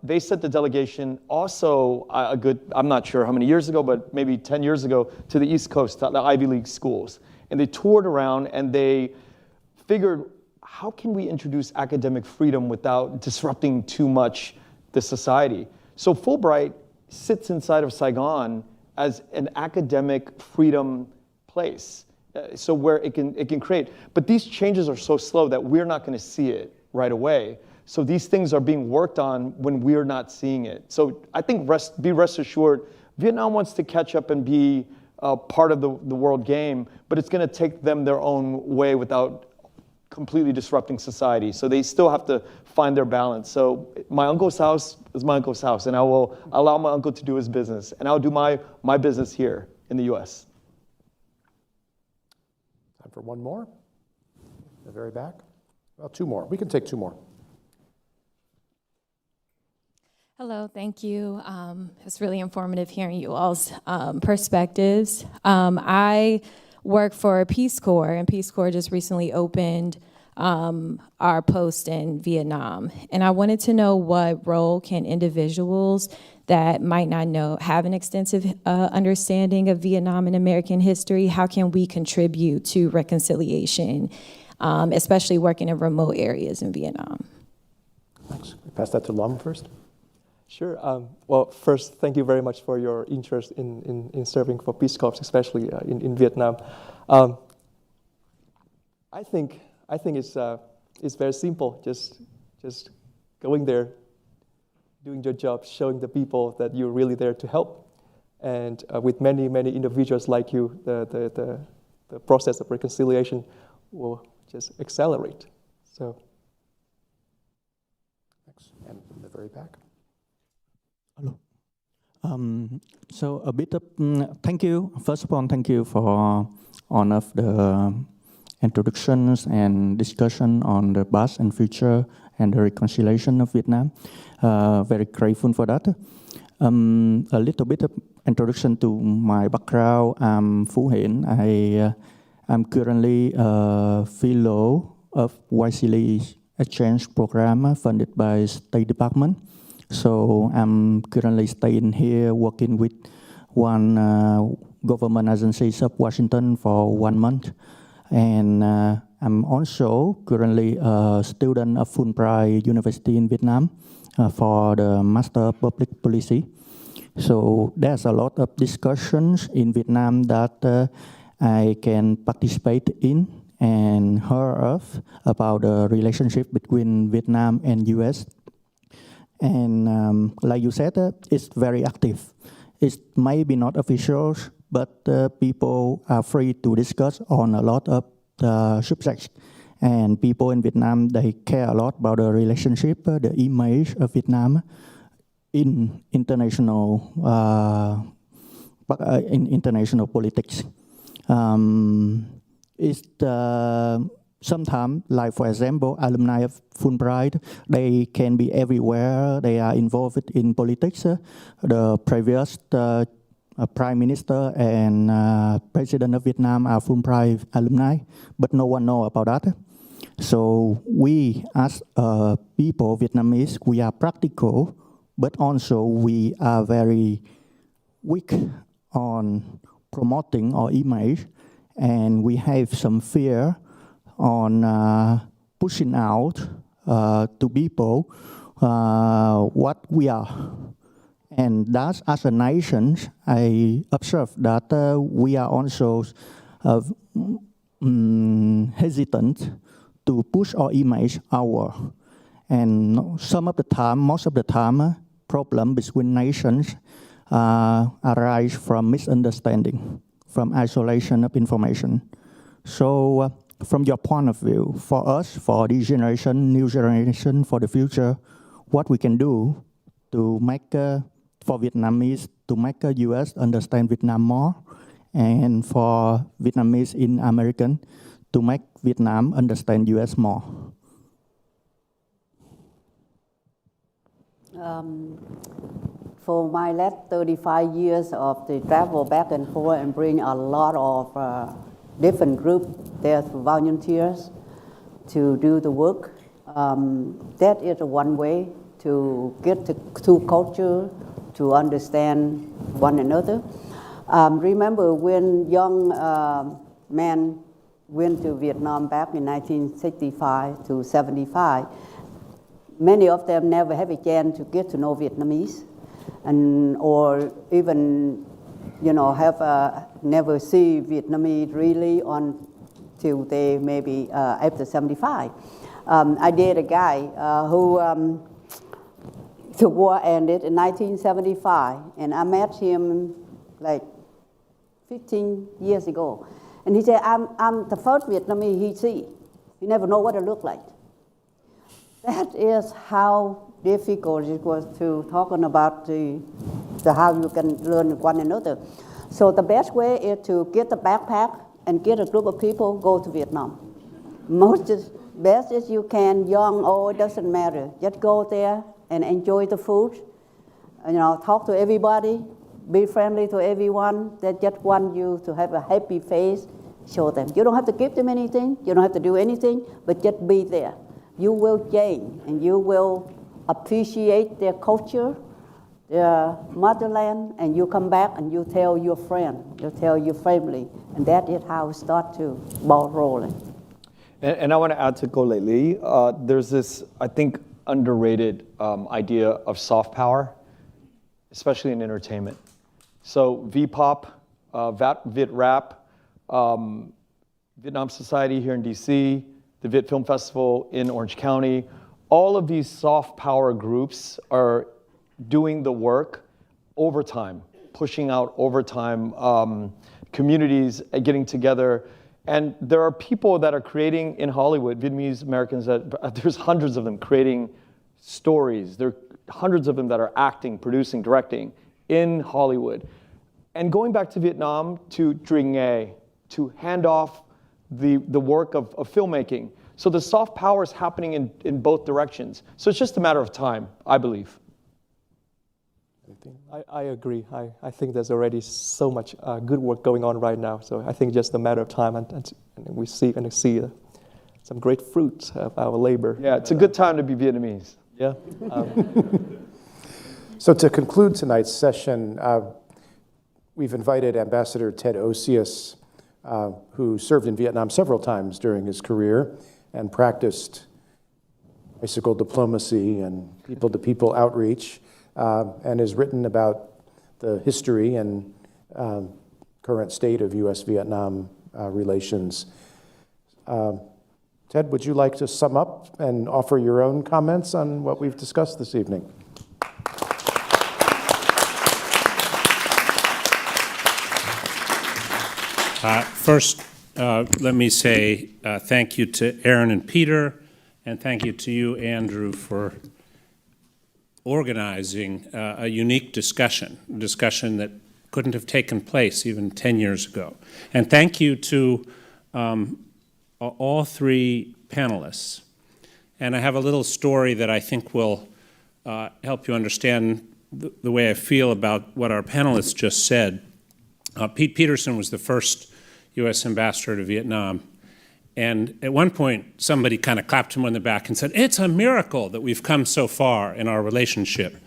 they sent the delegation also I'm not sure how many years ago, but maybe 10 years ago, to the East Coast, to the Ivy League schools. And they toured around and they figured, how can we introduce academic freedom without disrupting too much the society? So Fulbright sits inside of Saigon as an academic freedom place, so where it can create. But these changes are so slow that we're not going to see it right away. So these things are being worked on when we're not seeing it. So I think be rest assured, Vietnam wants to catch up and be part of the world game, but it's going to take them their own way without completely disrupting society. So they still have to find their balance. So my uncle's house is my uncle's house, and I will allow my uncle to do his business, and I'll do my business here in the U.S. Time for one more. The very back. Well, 2 more. We can take 2 more. Hello, thank you. It's really informative hearing you all's perspectives. I work for Peace Corps, and Peace Corps just recently opened our post in Vietnam. And I wanted to know, what role can individuals that might not have an extensive understanding of Vietnam and American history, how can we contribute to reconciliation, especially working in remote areas in Vietnam? Thanks. We pass that to Lum first. Sure. Well, first, thank you very much for your interest in serving for Peace Corps, especially in Vietnam. I think it's very simple. Just going there, doing your job, showing the people that you're really there to help, and with many individuals like you, the process of reconciliation will just accelerate. So. Thanks. And in the very back. Hello. So a bit of thank you. First of all, thank you for all of the introductions and discussion on the past and future and the reconciliation of Vietnam. Very grateful for that. A little bit of introduction to my background. I'm Phú Hiển. I'm currently a fellow of YCLE exchange program funded by State Department. So I'm currently staying here working with one government agencies of Washington for 1 month. And I'm also currently a student of Fulbright University in Vietnam for the Master of Public Policy. So there's a lot of discussions in Vietnam that I can participate in and hear of about the relationship between Vietnam and US. And like you said, it's very active. It may be not official, but people are free to discuss on a lot of subjects. And people in Vietnam, they care a lot about the relationship, the image of Vietnam in international politics. Sometimes, like for example, alumni of Fulbright, they can be everywhere. They are involved in politics. The previous Prime Minister and President of Vietnam are Fulbright alumni, but no one knows about that. So we, as people, Vietnamese, we are practical, but also we are very weak on promoting our image, and we have some fear on pushing out to people what we are. And thus, as a nation, I observe that we are also hesitant to push our image outward. And most of the time, problem between nations arise from misunderstanding, from isolation of information. So, from your point of view, for us, for this generation, new generation, for the future, what we can do to make, for Vietnamese, to make the US understand Vietnam more, and for Vietnamese in American, to make Vietnam understand US more. For my last 35 years of the travel back and forth and bring a lot of different groups there, volunteers to do the work. That is one way to get the two culture to understand one another. Remember when young men went to Vietnam back in 1965 to 75, many of them never have a chance to get to know Vietnamese, and or even, have never see Vietnamese really until they maybe after 75. I dated a guy who the war ended in 1975, and I met him like 15 years ago. And he said, I'm the first Vietnamese he see. He never know what it looked like. That is how difficult it was to talking about the how you can learn one another. So the best way is to get the backpack and get a group of people, go to Vietnam. Best as you can, young, old, it doesn't matter. Just go there and enjoy the food. Talk to everybody, be friendly to everyone. They just want you to have a happy face. Show them. You don't have to give them anything. You don't have to do anything, but just be there. You will gain, and you will appreciate their culture, their motherland, and you come back and you tell your friend, you tell your family, and that is how it starts to ball rolling. And I want to add to Go Ly. There's this, I think, underrated idea of soft power, especially in entertainment. So VPOP, VitRap, Vietnam Society here in DC, the Viet Film Festival in Orange County, all of these soft power groups are doing the work overtime, pushing out overtime, communities getting together. And there are people that are creating in Hollywood, Vietnamese Americans, there's hundreds of them creating stories. There are hundreds of them that are acting, producing, directing in Hollywood. And going back to Vietnam, to Dring Nghe, to hand off the work of filmmaking. So the soft power is happening in both directions. So it's just a matter of time, I believe. I agree. I think there's already so much good work going on right now. So I think just a matter of time, and we see some great fruits of our labor. Yeah, it's a good time to be Vietnamese. Yeah. So to conclude tonight's session, we've invited Ambassador Ted Osius, who served in Vietnam several times during his career and practiced bicycle diplomacy and people-to-people outreach, and has written about the history and current state of U.S.-Vietnam relations. Ted, would you like to sum up and offer your own comments on what we've discussed this evening? First, let me say thank you to Erin and Peter, and thank you to you, Andrew, for organizing a unique discussion that couldn't have taken place even 10 years ago. And thank you to all three panelists. And I have a little story that I think will help you understand the way I feel about what our panelists just said. Pete Peterson was the first U.S. ambassador to Vietnam. And at one point, somebody kind of clapped him on the back and said, "It's a miracle that we've come so far in our relationship."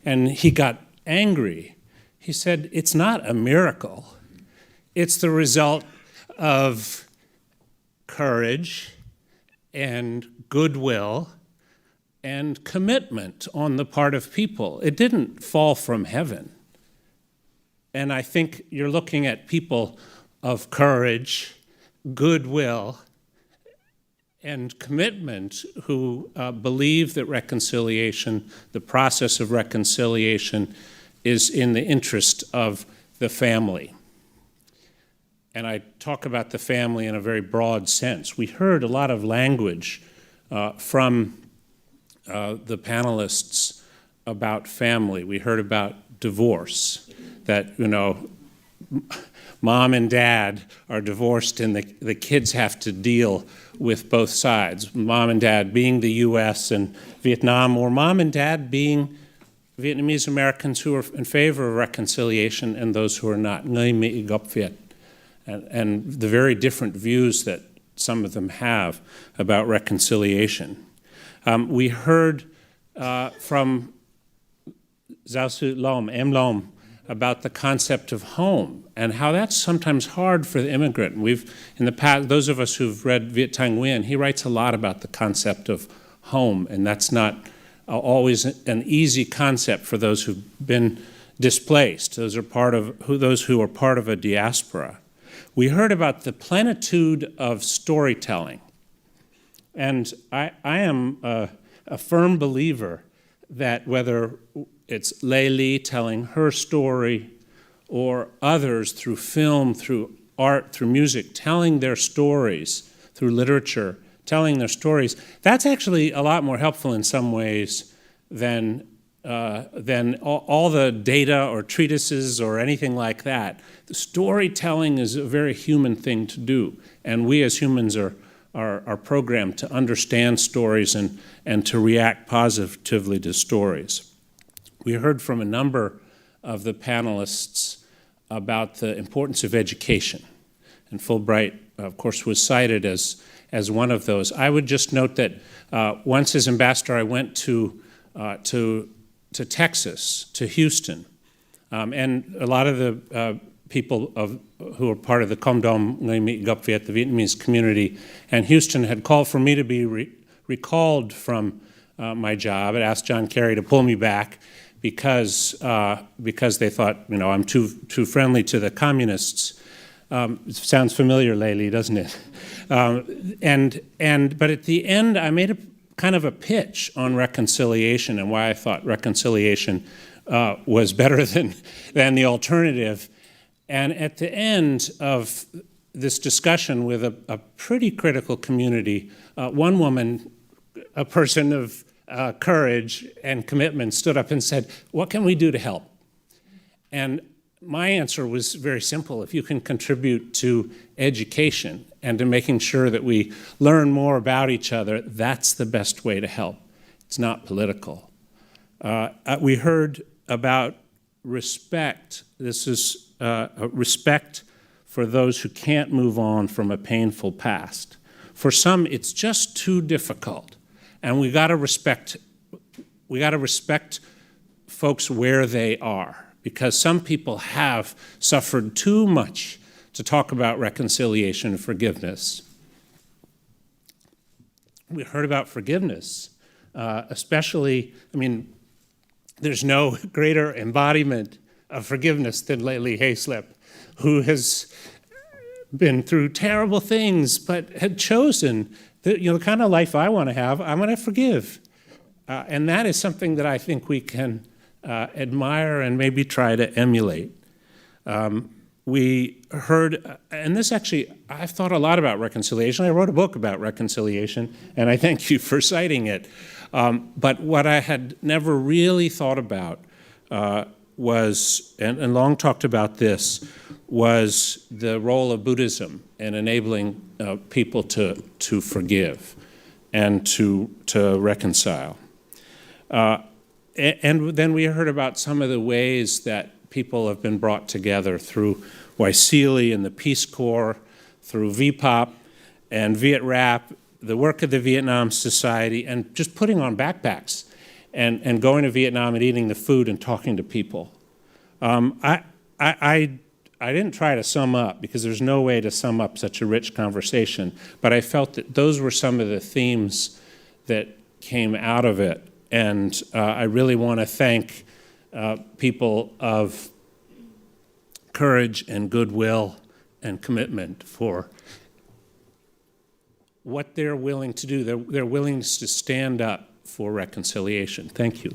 And he got angry. He said, "It's not a miracle. It's the result of courage and goodwill and commitment on the part of people. It didn't fall from heaven." And I think you're looking at people of courage, goodwill, and commitment who believe that reconciliation, the process of reconciliation, is in the interest of the family. And I talk about the family in a very broad sense. We heard a lot of language from the panelists about family. We heard about divorce, that, mom and dad are divorced and the kids have to deal with both sides, mom and dad being the U.S. and Vietnam, or mom and dad being Vietnamese Americans who are in favor of reconciliation and those who are not, and the very different views that some of them have about reconciliation. We heard from Giáo sư Lom, Em Lom, about the concept of home and how that's sometimes hard for the immigrant. We've, in the past, those of us who've read Ted Nguyen, he writes a lot about the concept of home, and that's not always an easy concept for those who've been displaced. Those who are part of a diaspora. We heard about the plenitude of storytelling, and I am a firm believer that whether it's Ly telling her story or others through film, through art, through music, telling their stories, through literature, telling their stories, that's actually a lot more helpful in some ways than all the data or treatises or anything like that. The storytelling is a very human thing to do, and we as humans are programmed to understand stories and to react positively to stories. We heard from a number of the panelists about the importance of education, and Fulbright, of course, was cited as one of those. I would just note that once as ambassador, I went to Texas, to Houston, and a lot of the people who are part of the Com Dom Người Mỹ Gốc Việt, the Vietnamese community, and Houston had called for me to be recalled from my job. It asked John Kerry to pull me back because they thought, I'm too friendly to the communists. It sounds familiar, Ly, doesn't it? But at the end, I made a kind of a pitch on reconciliation and why I thought reconciliation was better than the alternative. And at the end of this discussion with a pretty critical community, one woman, a person of courage and commitment, stood up and said, "What can we do to help?" And my answer was very simple. If you can contribute to education and to making sure that we learn more about each other, that's the best way to help. It's not political. We heard about respect. This is respect for those who can't move on from a painful past. For some, it's just too difficult. And we got to respect folks where they are, because some people have suffered too much to talk about reconciliation and forgiveness. We heard about forgiveness, especially, there's no greater embodiment of forgiveness than Ly Hayslip, who has been through terrible things, but had chosen the kind of life I want to have. I'm going to forgive. And that is something that I think we can admire and maybe try to emulate. we heard, and this actually, I've thought a lot about reconciliation. I wrote a book about reconciliation, and I thank you for citing it. But what I had never really thought about was, and Long talked about this, was the role of Buddhism in enabling people to forgive and to reconcile. And then we heard about some of the ways that people have been brought together through Waisili and the Peace Corps, through VPOP and Viet Rap, the work of the Vietnam Society, and just putting on backpacks and going to Vietnam and eating the food and talking to people. I didn't try to sum up, because there's no way to sum up such a rich conversation, but I felt that those were some of the themes that came out of it. And I really want to thank people of courage and goodwill and commitment for what they're willing to do, their willingness to stand up for reconciliation. Thank you.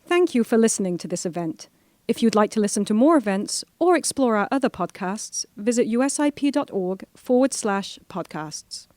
Thank you for listening to this event. If you'd like to listen to more events or explore our other podcasts, visit usip.org/podcasts.